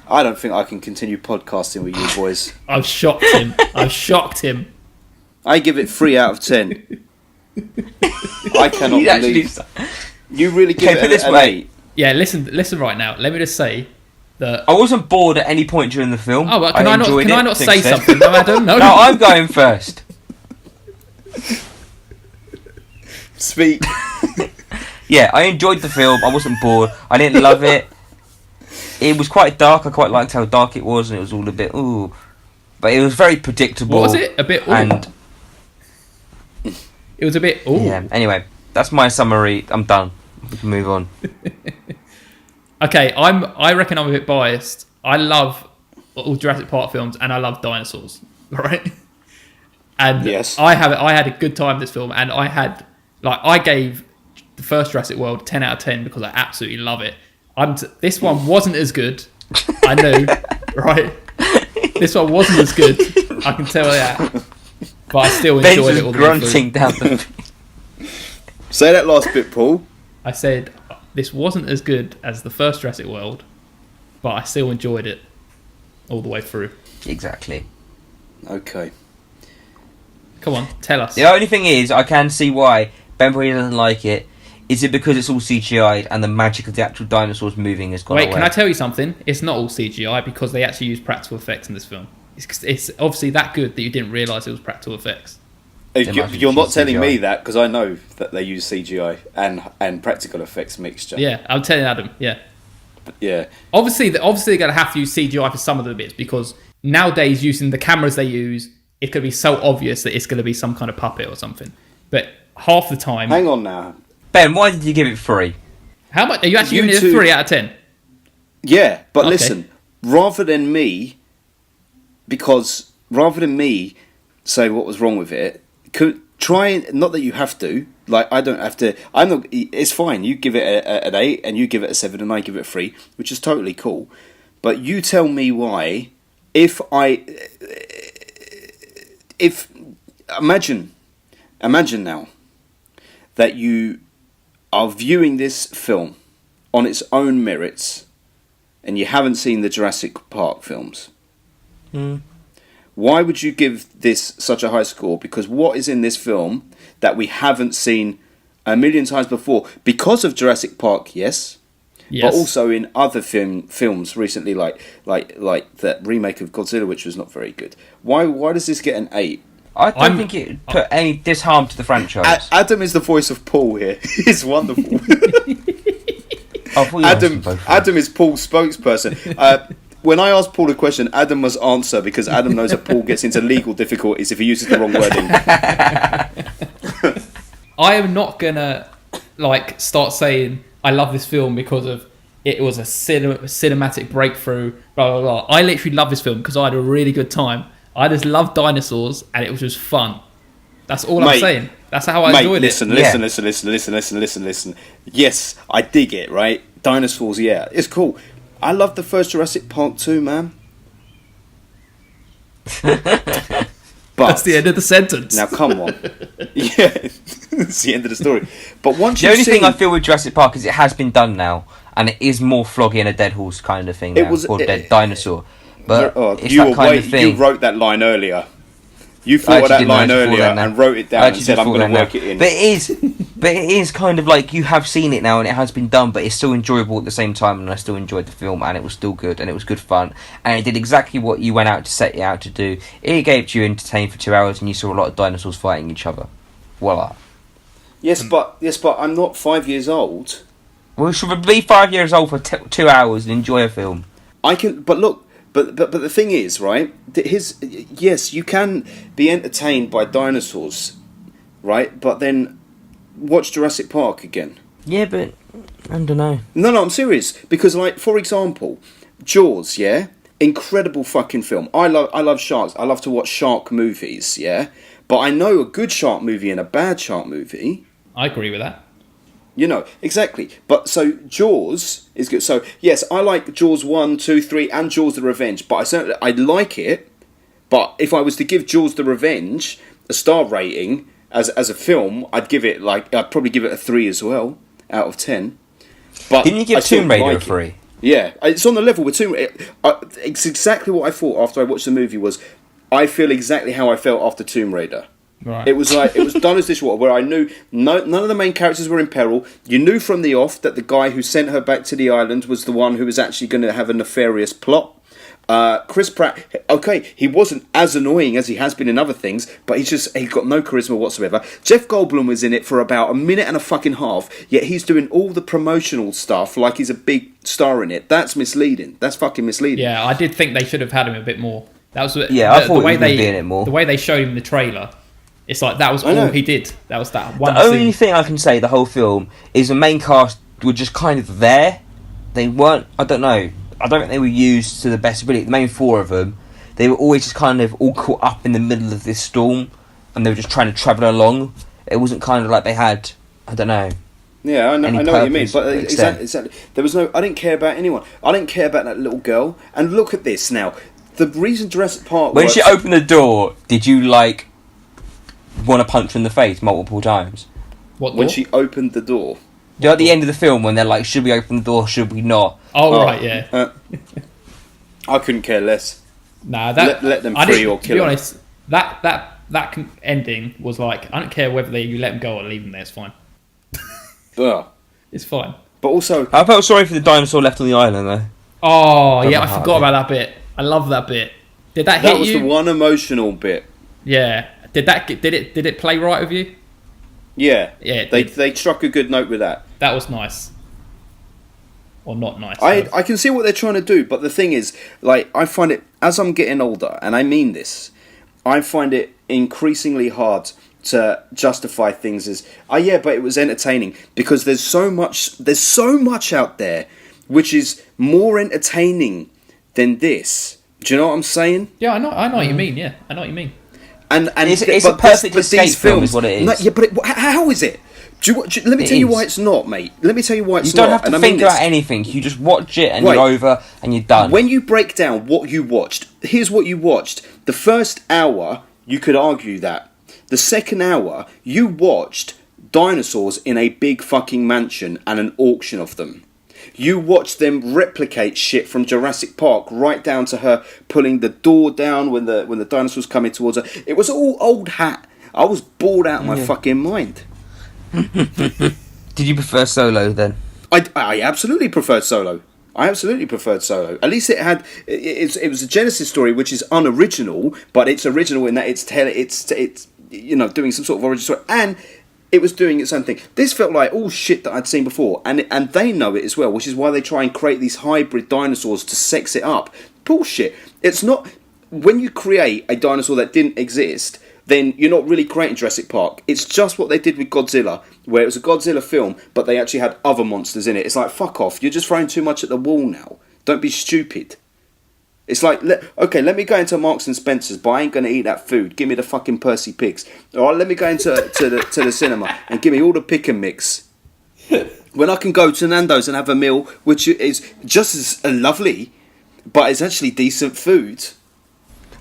I don't think I can continue podcasting with you boys. I've shocked him. I give it 3 out of 10. I cannot believe you really give Okay, put it this an way. 8. Yeah, listen right now. Let me just say that. I wasn't bored at any point during the film. Oh, well, can I enjoyed not it to say extent. something? No, Adam. No. No, I'm going first. Speak. Yeah, I enjoyed the film. I wasn't bored. I didn't love it. It was quite dark. I quite liked how dark it was, and it was all a bit ooh. But it was very predictable. What was it? A bit ooh. And It was a bit ooh. yeah. Anyway, that's my summary. I'm done. We can move on. Okay, I reckon I'm a bit biased. I love all Jurassic Park films, and I love dinosaurs. Right? And Yes. I had a good time this film, and I gave the first Jurassic World 10 out of 10 because I absolutely love it. This one wasn't as good. I knew, right? This one wasn't as good. I can tell you that. But I still enjoyed it all the way grunting down the. Say that last bit, Paul. I said this wasn't as good as the first Jurassic World, but I still enjoyed it all the way through. Exactly. Okay. Come on, tell us. The only thing is, I can see why Ben Boyd doesn't like it. Is it because it's all CGI and the magic of the actual dinosaurs moving has gone away? Wait, can I tell you something? It's not all CGI because they actually use practical effects in this film. It's obviously that good that you didn't realise it was practical effects. You're not telling me that because I know that they use CGI and practical effects mixture. Yeah, I'm telling Adam. Yeah. Obviously, they're going to have to use CGI for some of the bits because nowadays, using the cameras they use, it's going to be so obvious that it's going to be some kind of puppet or something. But half the time... Hang on now. Ben, why did you give it 3? How much? Are you actually giving it a 3 out of 10? Yeah, but Okay. listen, rather than me say what was wrong with it, not that you have to, like I don't have to, it's fine, you give it an 8 and you give it a 7 and I give it a 3, which is totally cool, but you tell me why, imagine now that you are viewing this film on its own merits and you haven't seen the Jurassic Park films. Why would you give this such a high score? Because what is in this film that we haven't seen a million times before? Because of Jurassic Park, yes. But also in other films recently, like that remake of Godzilla, which was not very good. Why does this get an 8? I don't think it put any disharm to the franchise. Adam is the voice of Paul here. He's wonderful. Adam is Paul's spokesperson. When I ask Paul a question, Adam must answer because Adam knows that Paul gets into legal difficulties if he uses the wrong wording. I am not gonna start saying I love this film because of it was a cinematic breakthrough. Blah blah blah. I literally love this film because I had a really good time. I just loved dinosaurs and it was just fun. That's all I'm saying. That's how I enjoyed it. Listen. Yes, I dig it. Right, dinosaurs. Yeah, it's cool. I love the first Jurassic Park too, man. But that's the end of the sentence. Now, come on. Yeah, it's the end of the story. But once the only thing I feel with Jurassic Park is it has been done now, and it is more flogging a dead horse kind of thing now, or dead dinosaur. But it's that kind of thing. You wrote that line earlier. You thought of that line earlier and wrote it down and said, I'm going to work it in. But it is kind of like you have seen it now and it has been done, but it's still enjoyable at the same time, and I still enjoyed the film, and it was still good, and it was good fun, and it did exactly what you went out to set it out to do. It gave you entertained for 2 hours, and you saw a lot of dinosaurs fighting each other. Voila. Yes, but I'm not 5 years old. Well, you should be 5 years old for 2 hours and enjoy a film. I can, but look. But the thing is, right? Yes, you can be entertained by dinosaurs, right? But then watch Jurassic Park again. Yeah, but I don't know. No, I'm serious because, like, for example, Jaws. Yeah, incredible fucking film. I love sharks. I love to watch shark movies. Yeah, but I know a good shark movie and a bad shark movie. I agree with that. You know, exactly. But so Jaws is good. So yes, I like Jaws 1, 2, 3 and Jaws the Revenge, but I like it. But if I was to give Jaws the Revenge a star rating as a film, I'd probably give it a 3 as well out of 10. But didn't you give Tomb Raider a 3? Yeah, it's on the level with Tomb Raider. It's exactly what I thought after I watched the movie was I feel exactly how I felt after Tomb Raider. Right. It was done as dishwater, where I knew none of the main characters were in peril. You knew from the off that the guy who sent her back to the island was the one who was actually going to have a nefarious plot. Chris Pratt, okay, he wasn't as annoying as he has been in other things, but he got no charisma whatsoever. Jeff Goldblum was in it for about a minute and a fucking half, yet he's doing all the promotional stuff like he's a big star in it. That's misleading. That's fucking misleading. Yeah, I did think they should have had him a bit more. That was I thought he would be in it more. The way they showed him in the trailer. It's like that was all he did. That was that one The scene. only thing I can say the whole film is the main cast were just kind of there. They weren't. I don't know. I don't think they were used to the best ability. The main 4 of them, they were always just kind of all caught up in the middle of this storm, and they were just trying to travel along. It wasn't kind of like they had. I don't know. Yeah, I know what you mean. But exactly. There was no. I didn't care about anyone. I didn't care about that little girl. And look at this now. The reason Jurassic Park. When she opened the door, did you want to punch her in the face multiple times? What door? When she opened the door. At the end of the film, when they're like, should we open the door, should we not? Oh, right, yeah. I couldn't care less. Nah, let them free or kill them. To be honest, that ending was like, I don't care whether you let them go or leave them there. It's fine. Ugh. It's fine. But also, I felt sorry for the dinosaur left on the island though. Oh yeah, I forgot about that bit. I love that bit. Did that hit you? That was the one emotional bit. Yeah. Did it play right with you? Yeah. Yeah. They struck a good note with that. That was nice. Or not nice. I can see what they're trying to do, but the thing is, like, I find it, as I'm getting older, and I mean this, I find it increasingly hard to justify things as, but it was entertaining, because there's so much out there which is more entertaining than this. Do you know what I'm saying? Yeah, I know what you mean. Yeah, I know what you mean. And it's a perfect escape film, is what it is. No, yeah, but how is it? Let me tell you why it's not, mate. Let me tell you why it's not. You don't have to think about anything. You just watch it and you're over and you're done. When you break down what you watched, here's what you watched. The first hour, you could argue that. The second hour, you watched dinosaurs in a big fucking mansion and an auction of them. You watched them replicate shit from Jurassic Park, right down to her pulling the door down when the dinosaurs coming towards her. It was all old hat. I was bored out of my fucking mind. Did you prefer Solo then? I absolutely preferred Solo. At least it was a Genesis story, which is unoriginal, but it's original in that it's doing some sort of origin story, and it was doing its own thing. This felt like all shit that I'd seen before, and they know it as well, which is why they try and create these hybrid dinosaurs to sex it up. Bullshit. It's not. When you create a dinosaur that didn't exist, then you're not really creating Jurassic Park. It's just what they did with Godzilla, where it was a Godzilla film, but they actually had other monsters in it. It's like, fuck off. You're just throwing too much at the wall now. Don't be stupid. It's like, let me go into Marks and Spencer's, but I ain't going to eat that food. Give me the fucking Percy Pigs. All right, let me go into the cinema and give me all the pick and mix. When I can go to Nando's and have a meal, which is just as lovely, but it's actually decent food.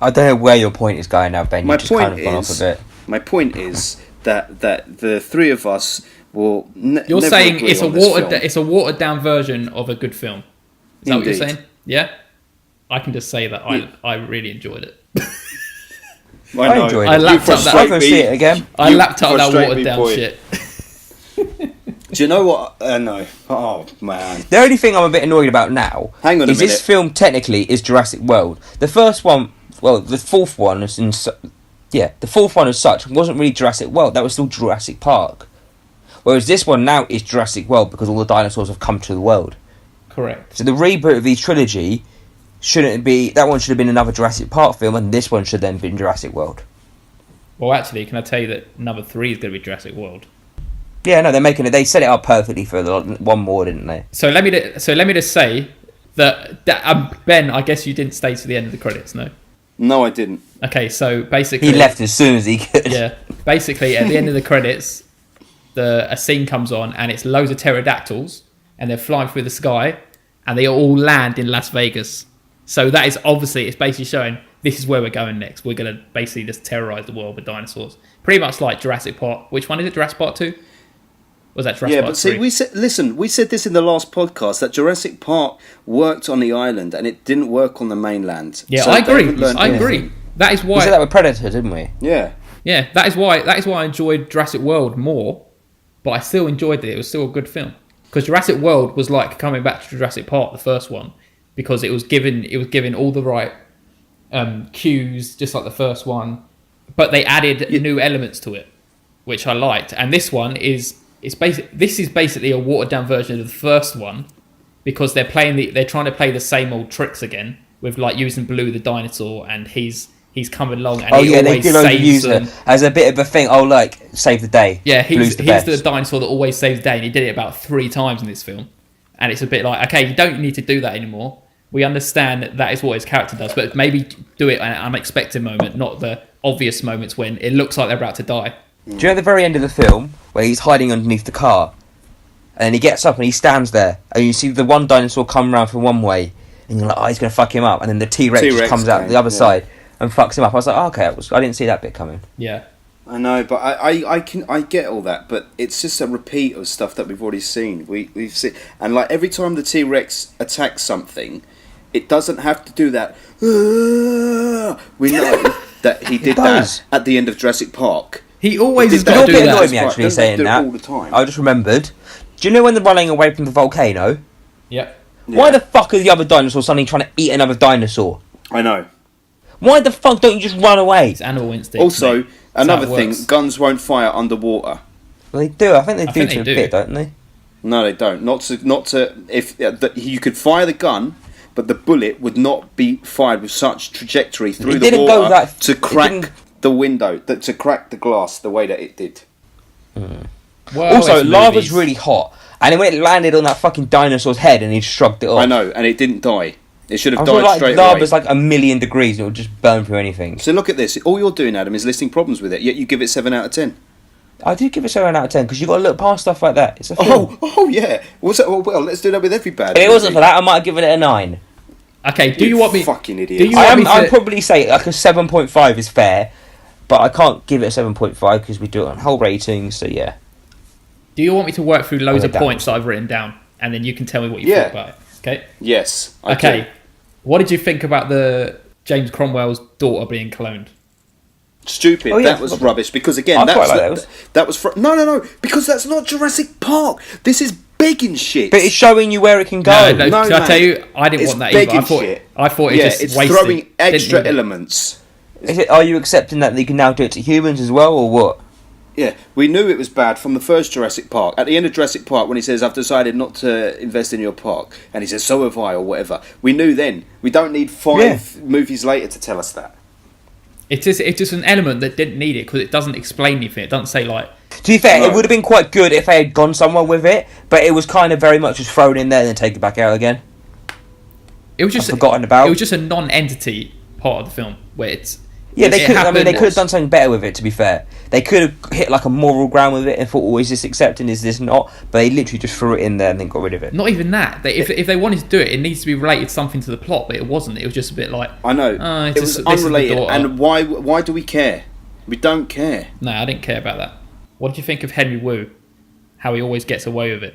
I don't know where your point is going now, Ben. My You've just point kind of gone off a bit. My point is that the three of us will. You're never saying agree it's on this film. it's a watered down version of a good film. Is that what you're Indeed. saying? Yeah. I can just say that I really enjoyed it. I enjoyed it. I lapped up I'm going to see it again. I lapped up that frustrate watered me, down boy. shit. Do you know what? No. Oh man. The only thing I'm a bit annoyed about now Hang on a is this minute. film technically is Jurassic World. The first one, well, the fourth one is the fourth one as such wasn't really Jurassic World. That was still Jurassic Park. Whereas this one now is Jurassic World because all the dinosaurs have come to the world. Correct. So the reboot of the trilogy should have been another Jurassic Park film, and this one should then have been Jurassic World. Well, actually, can I tell you that number 3 is going to be Jurassic World? Yeah, no, they're making it. They set it up perfectly for the one more, didn't they? So let me just say that Ben, I guess you didn't stay to the end of the credits, no? No, I didn't. Okay, so basically He left as soon as he could. Yeah, basically at the end of the credits, a scene comes on and it's loads of pterodactyls and they're flying through the sky and they all land in Las Vegas. So that is obviously, it's basically showing this is where we're going next. We're going to basically just terrorize the world with dinosaurs. Pretty much like Jurassic Park. Which one is it? Jurassic Park 2? Was that Jurassic Park 3? We said this in the last podcast that Jurassic Park worked on the island and it didn't work on the mainland. Yeah, So I they agree. haven't learned I anything. agree. That is We why. said that with Predator, didn't we? Yeah. Yeah, that is why I enjoyed Jurassic World more, but I still enjoyed it. It was still a good film because Jurassic World was like coming back to Jurassic Park, the first one, because it was given all the right cues, just like the first one, but they added new elements to it, which I liked. And this one is basically a watered down version of the first one because they're trying to play the same old tricks again with like using Blue the dinosaur, and he's coming along and he they always could saves use them. it as a bit of a thing. Oh, like save the day. Yeah, he's the best. dinosaur that always saves the day, and he did it about 3 times in this film. And it's a bit like, okay, you don't need to do that anymore. We understand that is what his character does, but maybe do it at an unexpected moment, not the obvious moments when it looks like they're about to die. Do you know at the very end of the film where he's hiding underneath the car, and then he gets up and he stands there, and you see the one dinosaur come round from one way, and you're like, oh, he's going to fuck him up, and then the T-Rex just comes out the other side and fucks him up. I was like, oh, okay, I didn't see that bit coming. Yeah. I know, but I get all that, but it's just a repeat of stuff that we've already seen. We've seen, and like every time the T-Rex attacks something, it doesn't have to do that. We know that he did does. that at the end of Jurassic Park. He always has Did got to You know do what annoyed that. me Right, actually don't saying do it that? all the time. I just remembered. Do you know when they're running away from the volcano? Yep. Why the fuck are the other dinosaurs suddenly trying to eat another dinosaur? I know. Why the fuck don't you just run away? It's animal instinct. Also, mate. That's another how it thing, works. guns won't fire underwater. Well, they do. I think they do think to they a do. bit, don't they? No, they don't. Not to. If you could fire the gun, but the bullet would not be fired with such trajectory through It the didn't go water that- to it crack didn't- the window, to crack the glass the way that it did. Well, Also, it's lava's movies. really hot, and then when it landed on that fucking dinosaur's head, and he shrugged it off. I know, and it didn't die. It should have I feel died like straight away. lava's like 1,000,000 degrees, and it would just burn through anything. So look at this. All you're doing, Adam, is listing problems with it. Yet you give it 7 out of 10. I do give it 7 out of 10 because you got to look past stuff like that. It's a film. Oh yeah. Well, let's do that with every bad. If it wasn't movie. for that, I might have given it a 9. Okay, do you want me? Fucking idiot. Do you want me to? I'd probably say like a 7.5 is fair, but I can't give it a 7.5 because we do it on whole ratings. So yeah. Do you want me to work through loads of down. points that I've written down, and then you can tell me what you Yeah. thought about it? Okay. Yes. I Okay. do. What did you think about the James Cromwell's daughter being cloned? Stupid. Oh, yeah. That was rubbish. Because again, I that's quite like that was no. Because that's not Jurassic Park. This is begging shit. But it's showing you where it can go. No, No, I tell man. you, I didn't It's want that either. begging shit. I thought it yeah, just it's wasted. throwing Didn't extra need it. elements. Are you accepting that they can now do it to humans as well, or what? Yeah, we knew it was bad from the first Jurassic Park. At the end of Jurassic Park, when he says, "I've decided not to invest in your park," and he says, "So have I," or whatever. We knew then. We don't need 5 movies later to tell us that. It's just an element that didn't need it because it doesn't explain anything. It doesn't say like. To be fair, No. it would have been quite good if they had gone somewhere with it, but it was kind of very much just thrown in there and then taken back out again. It was just forgotten about. It was just a non-entity part of the film where it's. Yeah, it they could. I mean, happened- they could have done something better with it. To be fair, they could have hit like a moral ground with it and thought, "Oh, is this accepting? Is this not?" But they literally just threw it in there and then got rid of it. Not even that. If they wanted to do it, it needs to be related something to the plot, but it wasn't. It was just a bit like. I know. Oh, It was this is the unrelated. daughter. And why do we care? We don't care. No, I didn't care about that. What did you think of Henry Wu? How he always gets away with it.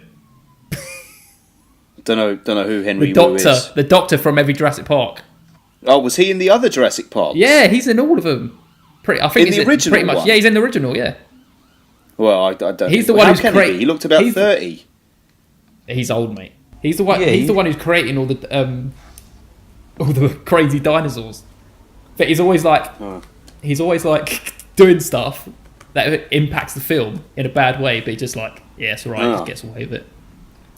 Don't know who Henry The Wu doctor, is. the doctor from every Jurassic Park. Oh, was he in the other Jurassic Park? Yeah, he's in all of them. I think In he's the original pretty much. one? Yeah, he's in the original. Yeah, Well, I don't. He's the Well, one how who's can he be? create- He looked about he's- 30. he's old, mate. He's the one. Yeah, he's he- the one who's creating all the crazy dinosaurs. But he's always like, doing stuff that impacts the film in a bad way. But he's just like, yeah, it's alright. He Oh. just gets away with it.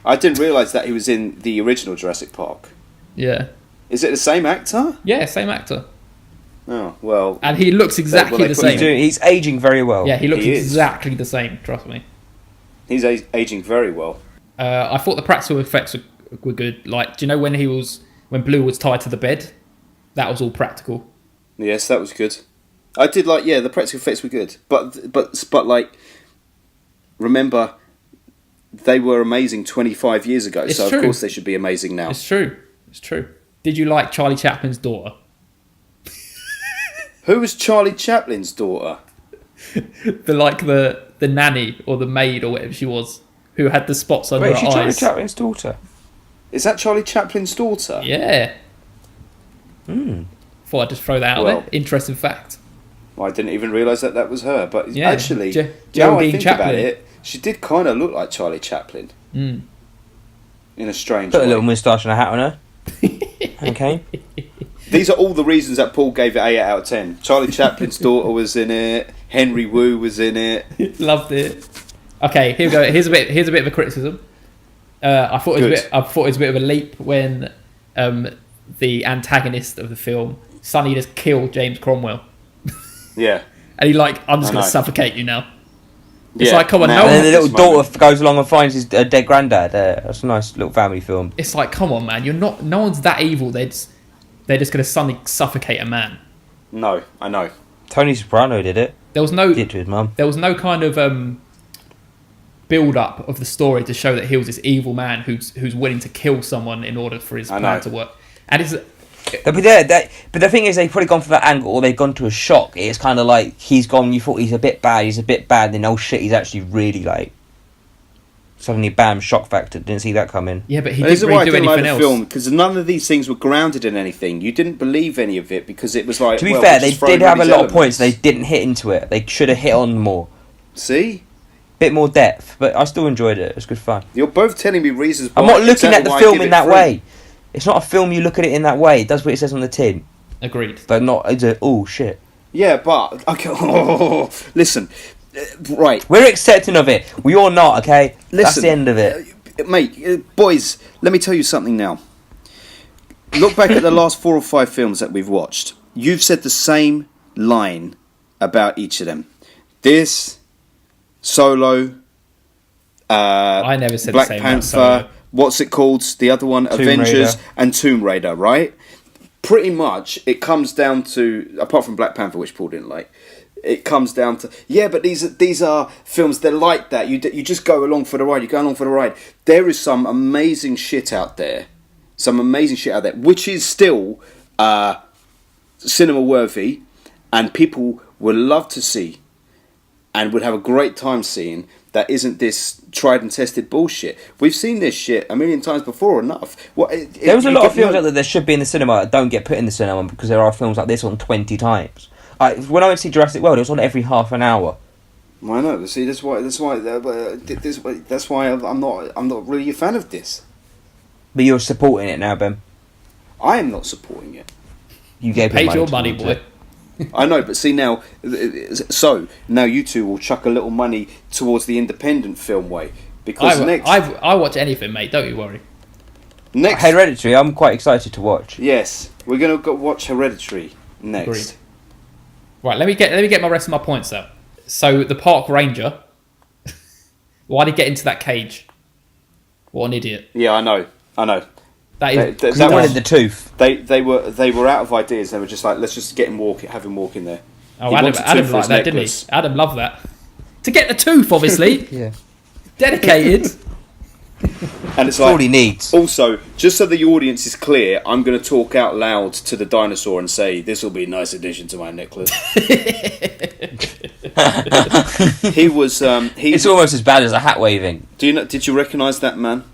I didn't realise that he was in the original Jurassic Park. Yeah, Is it the same actor? yeah, same actor, Oh, well. and he looks exactly they the put same. him He's aging very well. Yeah, he looks He is. exactly the same. Trust me. He's aging very well. I thought the practical effects were good. Like, do you know when Blue was tied to the bed? That was all practical. Yes, that was good. I did like, the practical effects were good. But like, remember, they were amazing 25 years ago, It's so true. of course they should be amazing now. It's true. It's true. Did you like Charlie Chaplin's daughter? Who was Charlie Chaplin's daughter? The nanny or the maid or whatever she was, who had the spots under Wait, her is she Charlie eyes. Chaplin's daughter? Is that Charlie Chaplin's daughter? Yeah. Thought I'd just throw that out Well. there. Interesting fact. I didn't even realise that was her. But Yeah, actually, now I Geraldine think Chaplin. about it, she did kind of look like Charlie Chaplin. In a strange Put a way. little moustache and a hat on her. Okay. These are all the reasons that Paul gave it 8 out of 10. Charlie Chaplin's daughter was in it. Henry Wu was in it. Loved it. Okay, here we go. Here's a bit of a criticism. I thought it was a bit of a leap when the antagonist of the film, Sonny, just killed James Cromwell, Yeah. and I'm just I going know. to suffocate you now. It's Yeah, like, come on, now And then the at little this daughter moment. goes along and finds his dead granddad. That's a nice little family film. It's like, come on, man. No one's that evil. They're just going to suddenly suffocate a man. No, I know. Tony Soprano did it. There was no Did to his mum. There was no kind of build up of the story to show that he was this evil man who's willing to kill someone in order for his I plan know. to work. And it's But the thing is, they've probably gone for that angle, or they've gone to a shock. It's kind of like he's gone. You thought he's a bit bad, then oh shit, he's actually really like suddenly, bam, shock factor. Didn't see that coming. Yeah, but he This is didn't why I really do didn't like anything the else. film, because none of these things were grounded in anything. You didn't believe any of it because it was like. To be well, fair, we're they just throwing did have a these lot of points. elements. They didn't hit into it. They should have hit on more. See, Bit more depth, but I still enjoyed it. It was good fun. you're both telling me reasons. I'm why- not looking exactly at the why I film give in it that 3. way. It's not a film you look at it in that way. It does what it says on the tin. Agreed. But not, it's a, oh shit. Yeah, but okay. Listen, right. We're accepting of it. We all not, okay? That's Listen, the end of it. Mate, boys. Let me tell you something now. Look back at the last 4 or 5 films that we've watched. You've said the same line about each of them. This, Solo, I never said Black the same about Panther. Solo. What's it called? The other one, Avengers Raider. and Tomb Raider. Right? Pretty much, it comes down to, apart from Black Panther, which Paul didn't like. It comes down to, yeah, but these are films. They're like that. You just go along for the ride. You go along for the ride. There is some amazing shit out there. Which is still cinema worthy, and people would love to see, and would have a great time seeing. That isn't this tried and tested bullshit. We've seen this shit a million times before. Enough. There was a lot of films out there that should be in the cinema that don't get put in the cinema because there are films like this on 20 times. When I went to see Jurassic World, it was on every half an hour. I know. See, that's why I'm not really a fan of this. But you're supporting it now, Ben. I am not supporting it. You gave Paid your towards money, it. boy. I know, but see now, so now you two will chuck a little money towards the independent film way because I watch anything, mate. Don't you worry. next, Hereditary, I'm quite excited to watch. yes, we're gonna go watch Hereditary next. Agreed. Right, let me get my rest of my points out. So the park ranger, why did he get into that cage? What an idiot! Yeah, I know. That is Because he wanted the tooth. They were out of ideas. They were just like, let's just have him walk in there. Oh, He Adam wanted to for liked his that, didn't he? necklace. Adam loved that. To get the tooth, obviously. Yeah. Dedicated. And it's That's all like, he needs. also, just so the audience is clear, I'm going to talk out loud to the dinosaur and say, this will be a nice addition to my necklace. He was. It's almost as bad as a hat waving. Did you recognise that man?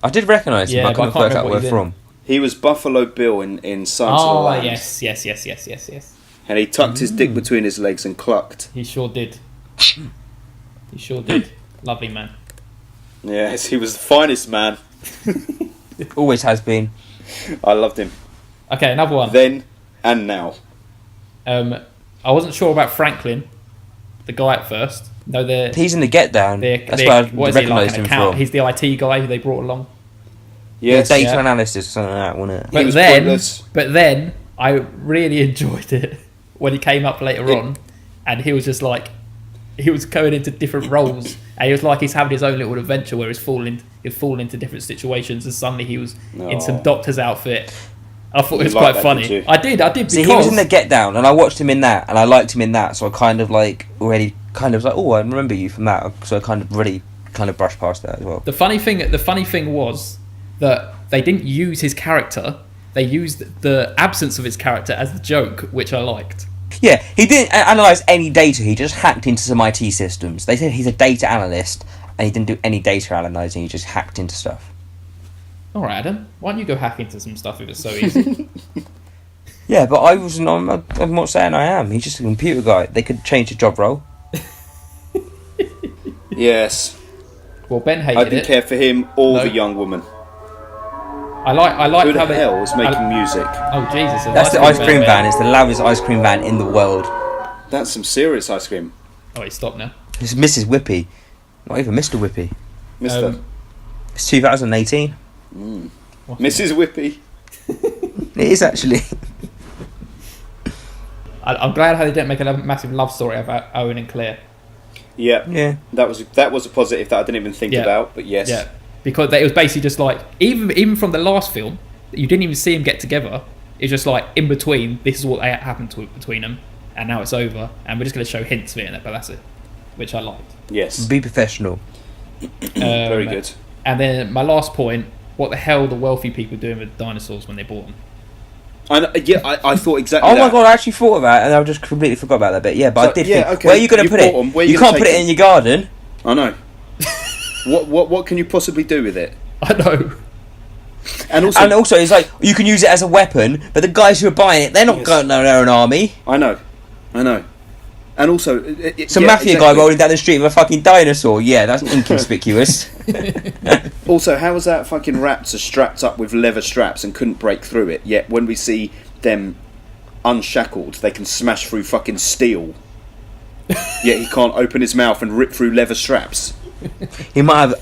I did recognise him, Yeah, but I but I couldn't can't work out remember where what he from. He was Buffalo Bill in Silence of the Oh, Lambs. yes. And he tucked his dick between his legs and clucked. He sure did. He sure did. Lovely man. Yes, he was the finest man. Always has been. I loved him. Okay, another one. Then and now. I wasn't sure about Franklin, the guy at first. No, He's in the Get Down. That's where I what is he, like recognised an him account? from. He's the IT guy who they brought along. Yes. Data Yeah. analysis or something like that, wasn't it? He was pointless. But then I really enjoyed it when he came up later on, and he was just like, he was going into different roles, and he was like he's having his own little adventure where he's falling into different situations, and suddenly he was in some doctor's outfit. I thought it was liked quite that, funny. didn't you? I did because See, he was in the Get Down, and I watched him in that, and I liked him in that, so I kind of like already kind of was like, oh, I remember you from that, so I kind of really kind of brushed past that as well. The funny thing was that they didn't use his character; they used the absence of his character as the joke, which I liked. Yeah, he didn't analyse any data, he just hacked into some IT systems. They said he's a data analyst, and he didn't do any data analysing, he just hacked into stuff. All right, Adam, why don't you go hack into some stuff if it's so easy? Yeah, but I'm not saying I am, he's just a computer guy. They could change the job role. Yes. Well, Ben I hated didn't it. care for him or No. the young woman. I like Who the how they. hell was making music? Oh Jesus! That's the ice cream van, it's the loudest ice cream van in the world. That's some serious ice cream. Oh, wait, stop now. It's Mrs. Whippy, not even Mr. Whippy. Mister. It's 2018. Mrs. Whippy. It is actually. I'm glad how they didn't make a massive love story about Owen and Claire. Yeah. Yeah. That was a positive that I didn't even think Yeah. about, but yes. Yeah, because it was basically just like even from the last film, you didn't even see them get together. It's just like in between. This is what happened between them, and now it's over, and we're just going to show hints of it in it. But that's it, which I liked. Yes. Be professional. Very good. And then my last point: what the hell are the wealthy people doing with dinosaurs when they bought them? I thought exactly Oh that. my god, I actually thought about it and I just completely forgot about that bit. Yeah, but So, I did yeah, think, okay, where are you going to you put it? bought 'em, where you You gonna can't put take it in your garden. I know. What can you possibly do with it? I know. And also, it's like you can use it as a weapon, but the guys who are buying it, they're not going to their own army. I know. And also, Some mafia guy rolling down the street with a fucking dinosaur. Yeah, that's inconspicuous. Also, how was that fucking raptor strapped up with leather straps and couldn't break through it? Yet when we see them unshackled, they can smash through fucking steel. Yet he can't open his mouth and rip through leather straps. He might have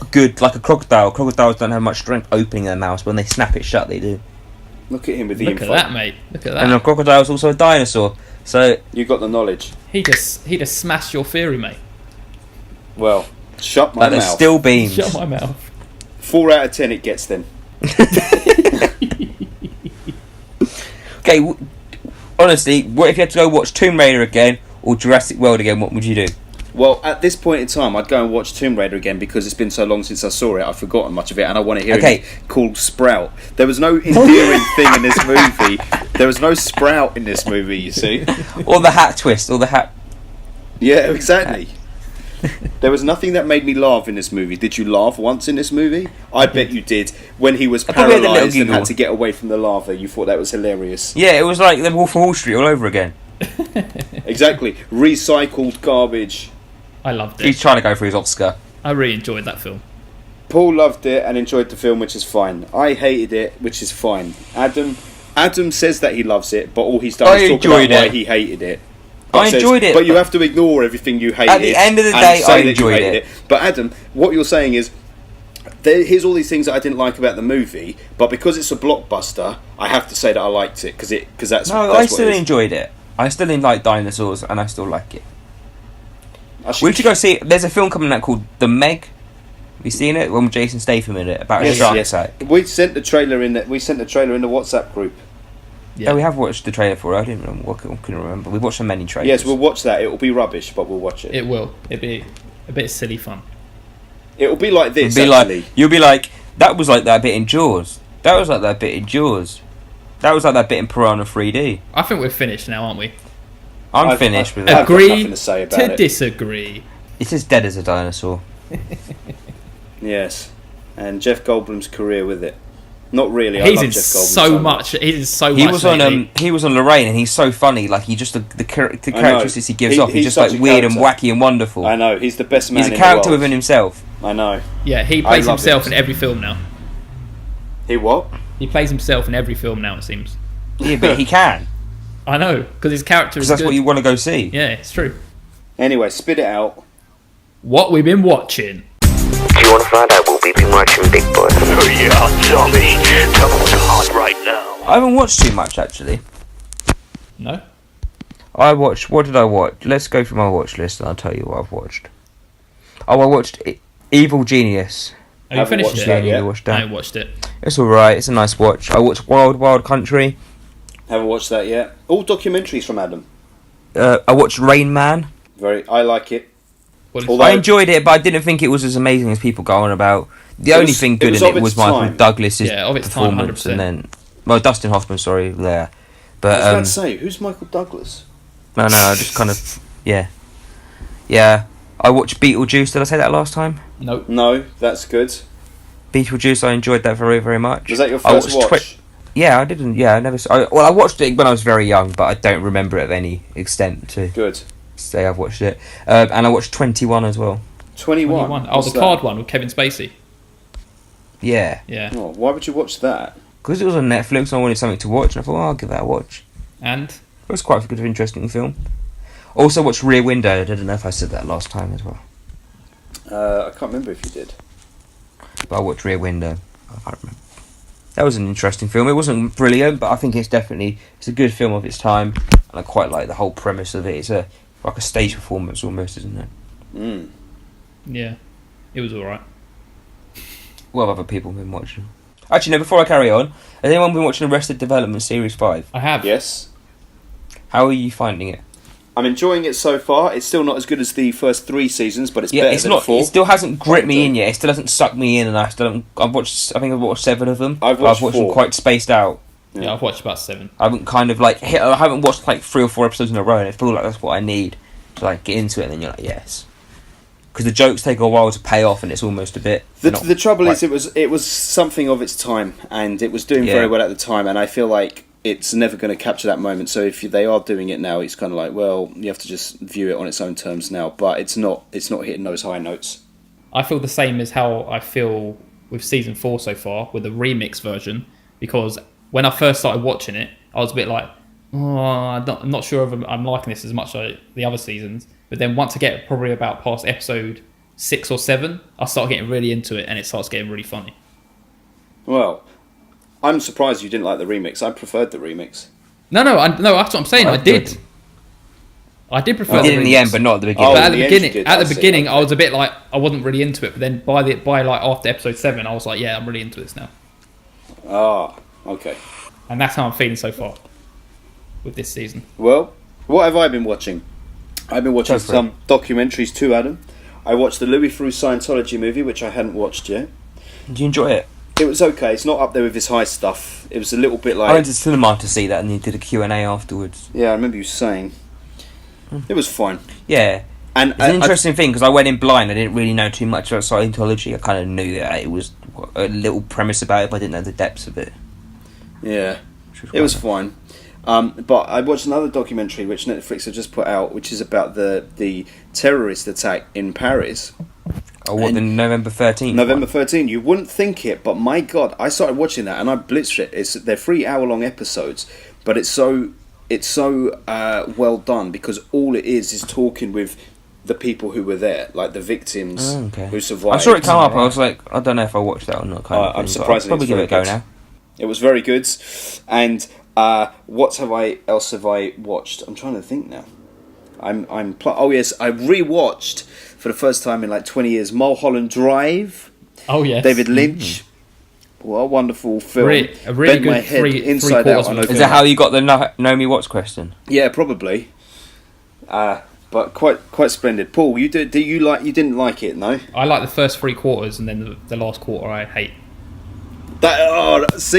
like a crocodile. Crocodiles don't have much strength opening their mouths, but when they snap it shut, they do. Look at him with the Look info. at that, mate. Look at that. And a crocodile's also a dinosaur. So You got the knowledge. He just smashed your theory, mate. Well, shut my like there's mouth. still beams. Shut my mouth. 4 out of 10 it gets then. Okay, honestly, what if you had to go watch Tomb Raider again or Jurassic World again? What would you do? Well, at this point in time, I'd go and watch Tomb Raider again because it's been so long since I saw it. I've forgotten much of it, and I want to hear Okay. it called Sprout. There was no endearing thing in this movie. There was no Sprout in this movie. You see? Or the hat twist, or the hat. Yeah, exactly. There was nothing that made me laugh in this movie. Did you laugh once in this movie? I bet you did. When he was probably had a little paralysed and had giggle. to get away from the lava, you thought that was hilarious. Yeah, it was like the Wolf of Wall Street all over again. Exactly. Recycled garbage. I loved He's it. trying to go for his Oscar. I really enjoyed that film. Paul loved it and enjoyed the film, which is fine. I hated it, which is fine. Adam says that he loves it, but all he's done I is talk enjoyed about why it. he hated it. I enjoyed it, but you but- have to ignore everything you hated. At the end of the and day, say I that you enjoyed hated it. But Adam, what you're saying is, here's all these things that I didn't like about the movie, but because it's a blockbuster, I have to say that I liked it because that's No, that's I what still it is. enjoyed it. I still didn't like dinosaurs, and I still like it. I should- We should go see. There's a film coming out called The Meg. Have you seen it? One with Jason Statham in it about a Yes, shark yes. attack. We sent the trailer in. We sent the trailer in the WhatsApp group. Yeah. Oh, we have watched the trailer for it. I didn't remember. Couldn't remember. We've watched so many trailers. Yes, we'll watch that. It will be rubbish, but we'll watch it. It will. It'll be a bit silly fun. It will be like this. It'll be actually. like, you'll be like, that was like that bit in Jaws. That was like that bit in Jaws. That was like that bit in Piranha 3D. I think we're finished now, aren't we? I'm finished with I've that. got Agree nothing to say about to it. disagree. It's as dead as a dinosaur. Yes, and Jeff Goldblum's career with it. Not really. He's I in love Jeff Goldblum so much. He's in so He much. was on lately. he was on Lorraine, and he's so funny. Like he just the characteristics he gives off. He's He's just like such a weird and character. wacky and wonderful. I know. He's the best man He's a in character the world. within himself. I know. Yeah, he plays love himself it. in every film now. He what? He plays himself in every film now. It seems. Yeah, but he can. I know because his character is Because that's good. what you want to go see. Yeah, it's true. Anyway, spit it out. What we've been watching. Do you want to find out what we've been watching, big boy? Oh yeah, tell me. Tell me what's hot right now. I haven't watched too much actually. No. I watched. What did I watch? Let's go through my watch list, and I'll tell you what I've watched. Oh, I watched Have Evil Genius. you Haven't finished watched it? that Yeah, yet. you watched I that. watched it. It's alright. It's a nice watch. I watched Wild Wild Country. Haven't watched that yet. All documentaries from Adam. I watched Rain Man. I like it. What Although- I enjoyed it, but I didn't think it was as amazing as people go on about. The It only was- thing it good was in of it was its Michael time. Douglas's Yeah, of its time, performance, 100%. and then Dustin Hoffman, sorry, there. I But was about to say, who's Michael Douglas? no, I just kind of yeah. I watched Beetlejuice. Did I say that last time? Nope. No, that's good. Beetlejuice. I enjoyed that very, very much. Was that your I first watched watch? Yeah, I didn't. Yeah, I never. I watched it when I was very young, but I don't remember it of any extent to Good. say I've watched it. And I watched 21 as well. 21. 21. Oh, What's the that? card one with Kevin Spacey. Yeah, Yeah. Oh, why would you watch that? because it was on Netflix, and I wanted something to watch, and I thought, I'll give that a watch. And It was quite a good, interesting film. Also watched Rear Window. I don't know if I said that last time as well, I can't remember if you did. but I watched Rear Window. I can't remember. That was an interesting film. It wasn't brilliant, but I think it's a good film of its time, and I quite like the whole premise of it. It's like a stage performance almost, isn't it? Mm. yeah, it was alright. What have other people been watching? Actually, no, before I carry on, has anyone been watching Arrested Development Series 5? I have. Yes. How are you finding it? I'm enjoying it so far. It's still not as good as the first 3 seasons, but it's Yeah, better it's than not. 4. It still hasn't gripped me in yet. It still hasn't sucked me in, and I still haven't. I think I've watched 7 of them. I've but watched them 4. quite spaced out. Yeah, I've watched about 7. I haven't kind of like hit. I haven't watched like 3 or 4 episodes in a row, and I feel like that's what I need to like get into it. And then you're like, yes, because the jokes take a while to pay off, and it's almost a bit. The trouble is, it was something of its time, and it was doing very well at the time, and I feel like it's never going to capture that moment. So if they are doing it now, it's kind of like, well, you have to just view it on its own terms now. But it's not hitting those high notes. I feel the same as how I feel with season 4 so far with the remix version, because when I first started watching it, I was a bit like, I'm not sure if I'm liking this as much as the other seasons. But then once I get probably about past episode 6 or 7, I start getting really into it, and it starts getting really funny. Well, I'm surprised you didn't like the remix. I preferred the remix. No, that's what I'm saying. I did. I did prefer. I did in the end, but not at the beginning. But at the beginning, I was a bit like I wasn't really into it. But then by like after episode 7, I was like, yeah, I'm really into this now. Ah, okay. And that's how I'm feeling so far with this season. Well, what have I been watching? I've been watching some documentaries too, Adam. I watched the Louis Theroux Scientology movie, which I hadn't watched yet. Did you enjoy it? It was okay. It's not up there with his high stuff. It was a little bit like... I went to the cinema to see that, and you did a Q&A afterwards. Yeah, I remember you saying. It was fine. Yeah. And it's an interesting thing, because I went in blind. I didn't really know too much about Scientology. I kind of knew that it was a little premise about it, but I didn't know the depths of it. Yeah. It was fine. But I watched another documentary which Netflix have just put out, which is about the terrorist attack in Paris. Oh, what, the November 13th? November 13th. You wouldn't think it, but my God, I started watching that and I blitzed it. They're 3-hour-long episodes, but it's so well done, because all it is talking with the people who were there, like the victims who survived. I saw it come up. I was like, I don't know if I watched that or not. I'm surprised. I'll probably give it a go now. It was very good. And what else have I watched? I'm trying to think now. Oh yes, I rewatched for the first time in like 20 years Mulholland Drive. Oh yes, David Lynch. What a wonderful film. A really good inside out. Is that how you got the Naomi Watts question? Yeah, probably. But quite splendid. Paul, you didn't like it, no? I like the first 3 quarters, and then the last quarter I hate. That's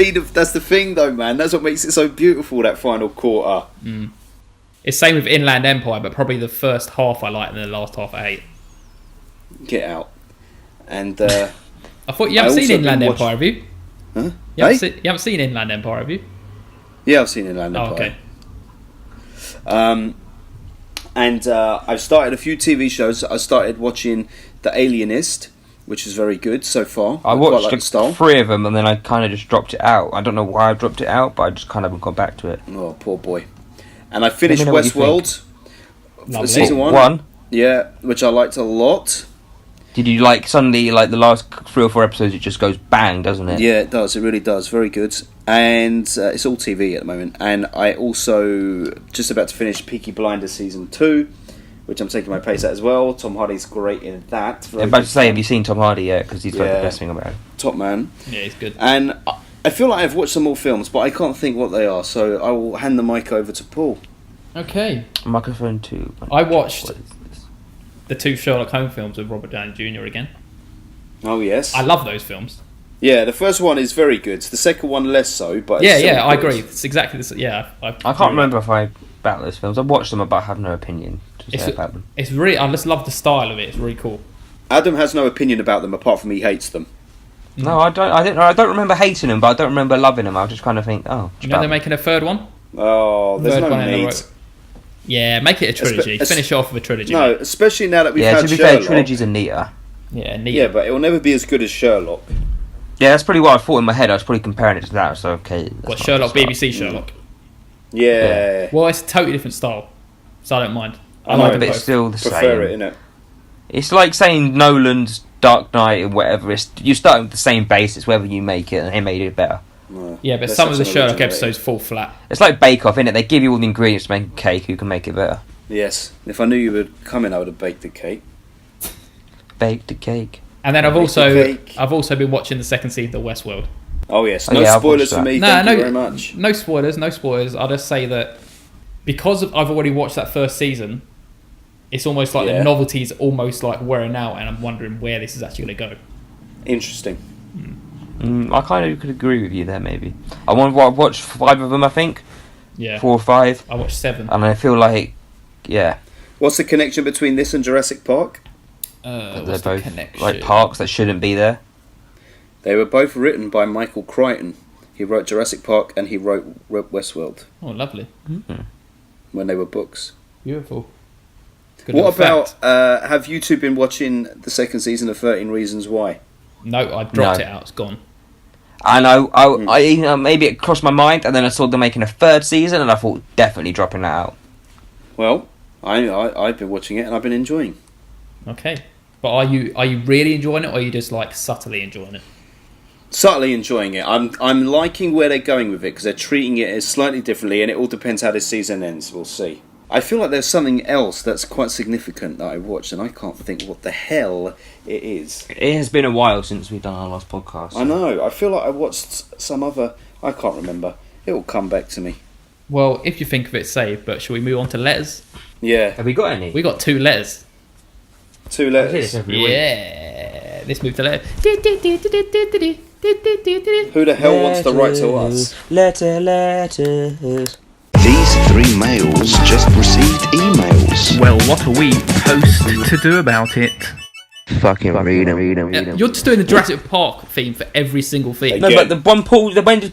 the thing though, man. That's what makes it so beautiful, that final quarter. It's same with Inland Empire, but probably the first half I like and the last half I hate. Get out. And I thought you haven't seen Inland Empire, have you? Huh? You haven't seen Inland Empire, have you? Yeah, I've seen Inland Empire. Okay. And I've started a few TV shows. I started watching The Alienist, which is very good so far. I watched 3 of them, and then I kind of just dropped it out. I don't know why I dropped it out, but I just kind of haven't gone back to it. Oh, poor boy. And I finished Westworld for season 1. Yeah, which I liked a lot. Did you suddenly the last 3 or 4 episodes? It just goes bang, doesn't it? Yeah, it does. It really does. Very good. And it's all TV at the moment. And I also just about to finish Peaky Blinders season 2, which I'm taking my pace at as well. Tom Hardy's great in that. I'm about to say, have you seen Tom Hardy yet? Because he's like the best thing about it. Top man. Yeah, he's good. And I feel like I've watched some more films, but I can't think what they are. So I will hand the mic over to Paul. Okay. Microphone 2. I watched the 2 Sherlock Holmes films with Robert Downey Jr. again. Oh, yes. I love those films. Yeah, the first one is very good. The second one less so, but yeah, I agree. It's exactly this. Yeah, I can't remember if I about those films. I've watched them, but I have no opinion to say about them. It's really, I just love the style of it. It's really cool. Adam has no opinion about them apart from he hates them. No, I don't. I don't remember hating them, but I don't remember loving them. I just kind of think, you know, they're making a 3rd one. Oh, there's no need. Yeah, make it a trilogy. Finish it off with a trilogy. No, especially now that we've had Sherlock. To be fair, trilogies are neater. Yeah, neater. Yeah, but it will never be as good as Sherlock. Yeah, that's pretty what I thought in my head. I was probably comparing it to that, so okay. What, Sherlock, BBC Sherlock? Yeah. Well, it's a totally different style, so I don't mind. I like it, but it's still the same. Prefer it, innit? It's like saying Nolan's Dark Knight and whatever. You're starting with the same basis, whether you make it, and they made it better. Yeah, but some of the Sherlock episodes fall flat. It's like Bake Off, innit? They give you all the ingredients to make a cake. Who can make it better? Yes. If I knew you would come in, I would have baked the cake. Baked the cake. And then I've also been watching the 2nd season of Westworld. Oh yes, no spoilers for me. Thank you very much. No spoilers. I'll just say that because I've already watched that first season, it's almost like the novelty's almost like wearing out, and I'm wondering where this is actually going to go. Interesting. I kind of could agree with you there, maybe. I've watched 5 of them, I think. Yeah. 4 or 5. I watched 7. And I feel like, yeah. What's the connection between this and Jurassic Park? They're What's the both connection? like parks that shouldn't be there. They were both written by Michael Crichton. He wrote Jurassic Park and he wrote Westworld Oh, lovely. when they were books. Beautiful. Good What little about, fact. have you two been watching the second season of 13 Reasons Why? No, I dropped No. it out. It's gone. I know. Maybe it crossed my mind, and then I saw them making a third season, and I thought definitely dropping that out. Well, I've been watching it and I've been enjoying. Okay. But are you really enjoying it, or are you just like subtly enjoying it? Subtly enjoying it. I'm liking where they're going with it because they're treating it as slightly differently, and it all depends how this season ends. We'll see. I feel like there's something else that's quite significant that I watched, and I can't think what the hell it is. It has been a while since we've done our last podcast. I know. I feel like I watched some other. I can't remember. It will come back to me. Well, if you think of it, say. But shall we move on to letters? Yeah. Have we got any? We got 2 letters. 2 letters. Yeah. Let's move to letters. Who the hell wants to write to us? Letters. These 3 males just received emails. Well, what are we supposed to do about it? Fucking read them. You're just doing the Jurassic Park theme for every single theme. No, Again. but the one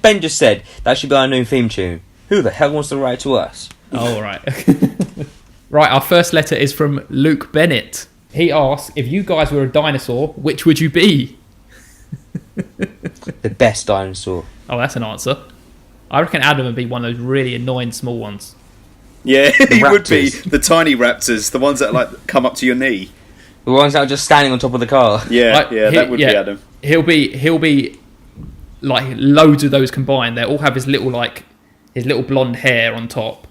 Ben just said that should be our new theme tune. Who the hell wants to write to us? Oh, right. Right, our first letter is from Luke Bennett. He asks, if you guys were a dinosaur, which would you be? The best dinosaur. Oh, that's an answer. I reckon Adam would be one of those really annoying small ones. Yeah, he would be. raptors. The tiny raptors, the ones that like come up to your knee. The ones that are just standing on top of the car. Yeah, Like, that would be Adam. He'll be like loads of those combined. They'll all have his little blonde hair on top,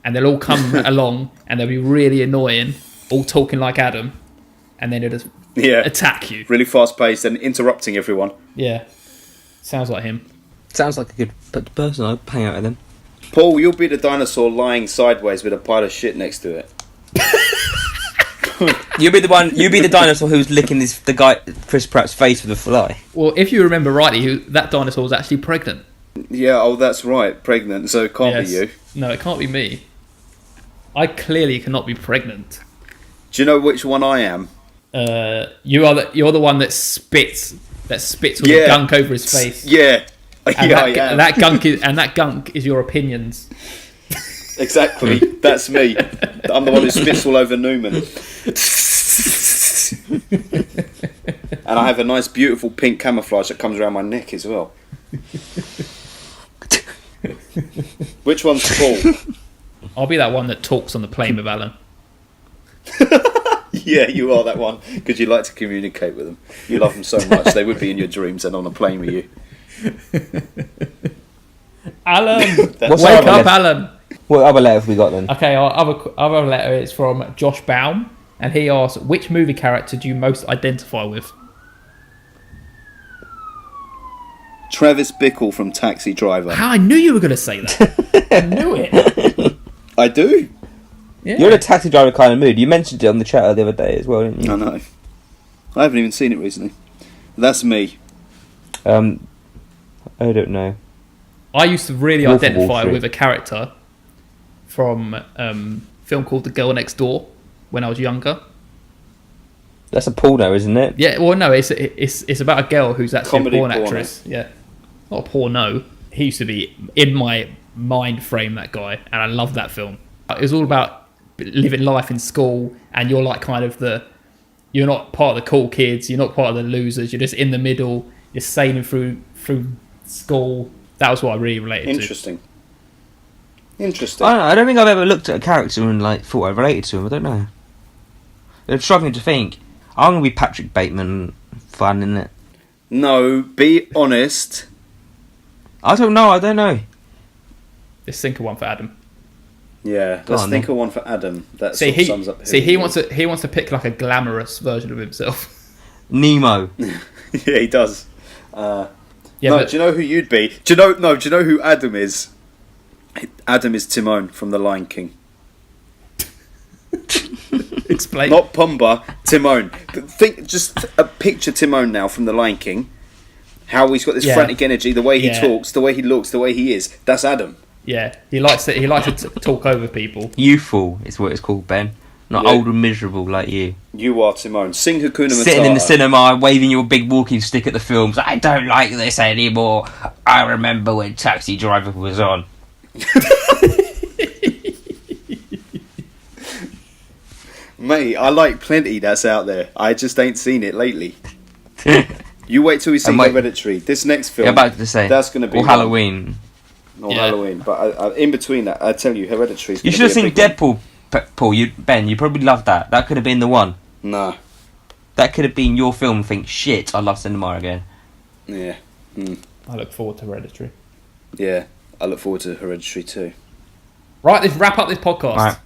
and they'll all come along, and they'll be really annoying, all talking like Adam, and then they'll just attack you. Really fast paced and interrupting everyone. Yeah, sounds like him. Sounds like a good person. I'd hang out with them. Paul, you'll be the dinosaur lying sideways with a pile of shit next to it. You'll be the dinosaur who's licking the guy Chris Pratt's face with a fly. Well, if you remember rightly, that dinosaur was actually pregnant. Yeah, oh, that's right, pregnant, so it can't be you. No, it can't be me. I clearly cannot be pregnant. Do you know which one I am? You're the one that spits all the gunk over his face. Yeah. And I am. that gunk is your opinions. Exactly. That's me. I'm the one who spits all over Newman. And I have a nice, beautiful pink camouflage that comes around my neck as well. Which one's Paul? I'll be that one that talks on the plane with Alan. Yeah, you are that one because you like to communicate with them. You love them so much; they would be in your dreams and on a plane with you. Alan, What's wake our up, other Alan. What other letter have we got then? Okay, our other letter is from Josh Baum, and he asks, which movie character do you most identify with? Travis Bickle from Taxi Driver. How I knew you were going to say that. I knew it. I do. Yeah. You're in a Taxi Driver kind of mood. You mentioned it on the chat the other day as well, didn't you? I know. I haven't even seen it recently. That's me. I don't know. I used to really Wolf of identify Wall Street. with a character from a film called The Girl Next Door when I was younger. That's a porno, isn't it? Yeah, well, no, it's about a girl who's actually Comedy a porn porno. actress. Yeah, not a porno. He used to be in my mind frame, that guy, and I loved that film. It was all about living life in school, and you're like kind of you're not part of the cool kids, you're not part of the losers, you're just in the middle, you're sailing through school. That was what I really related to. Interesting. I don't think I've ever looked at a character and like thought I related to him. I don't know. I'm struggling to think. I'm gonna be Patrick Bateman. Fun, isn't it? No, be honest. I don't know. Let's think of one for Adam. Yeah, Go let's on, think then. of one for Adam. That See, sort of sums up. who he is. wants to pick like a glamorous version of himself. Nemo. Yeah, he does. Yeah, no, but do you know who you'd be? Do you know who Adam is? Adam is Timon from The Lion King. explain. Not Pumbaa, Timon. Picture Timon now from The Lion King. How he's got this frantic energy, the way he talks, the way he looks, the way he is. That's Adam. Yeah, he likes to talk over people. Youthful is what it's called, Ben. Not Yeah. old and miserable like you. You are, Timon. Sing Hakuna Matata. Sitting in the cinema, waving your big walking stick at the films. I don't like this anymore. I remember when Taxi Driver was on. Mate, I like plenty that's out there. I just ain't seen it lately. You wait till we see And wait- Hereditary. This next film, Yeah, about to say. that's going to be Or one. Halloween. Or Yeah. Halloween. But in between that, I tell you, Hereditary. You should have seen Deadpool, Paul. Ben, you probably loved that. That could have been the one. Nah. That could have been your film. Think, shit, I love cinema again. Yeah. I look forward to Hereditary. Yeah. I look forward to Hereditary too. Right, let's wrap up this podcast. Right.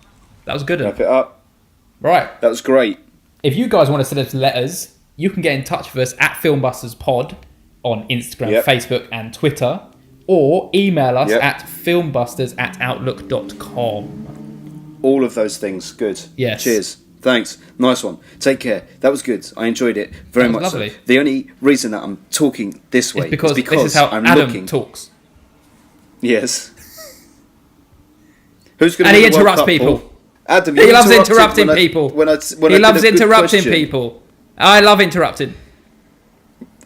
That was good. Wrap it up. Right. That was great. If you guys want to send us letters, you can get in touch with us at FilmBusters Pod on Instagram, Yep. Facebook, and Twitter, or email us Yep. at filmbusters@outlook.com. All of those things. Good. Yes. Cheers. Thanks. Nice one. Take care. That was good. I enjoyed it very That much. was So. lovely. The only reason that I'm talking this way It's because, is because this is how I'm Adam looking. talks. Yes. Who's going And to he interrupts people. Adam, He you loves interrupted interrupting when I- people. When I He did loves a good interrupting question. people. I love interrupting.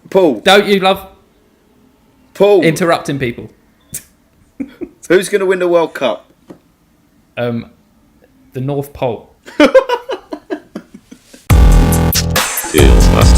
Paul. Don't you love Paul. interrupting people? Who's going to win the World Cup? The North Pole. FilmBusters.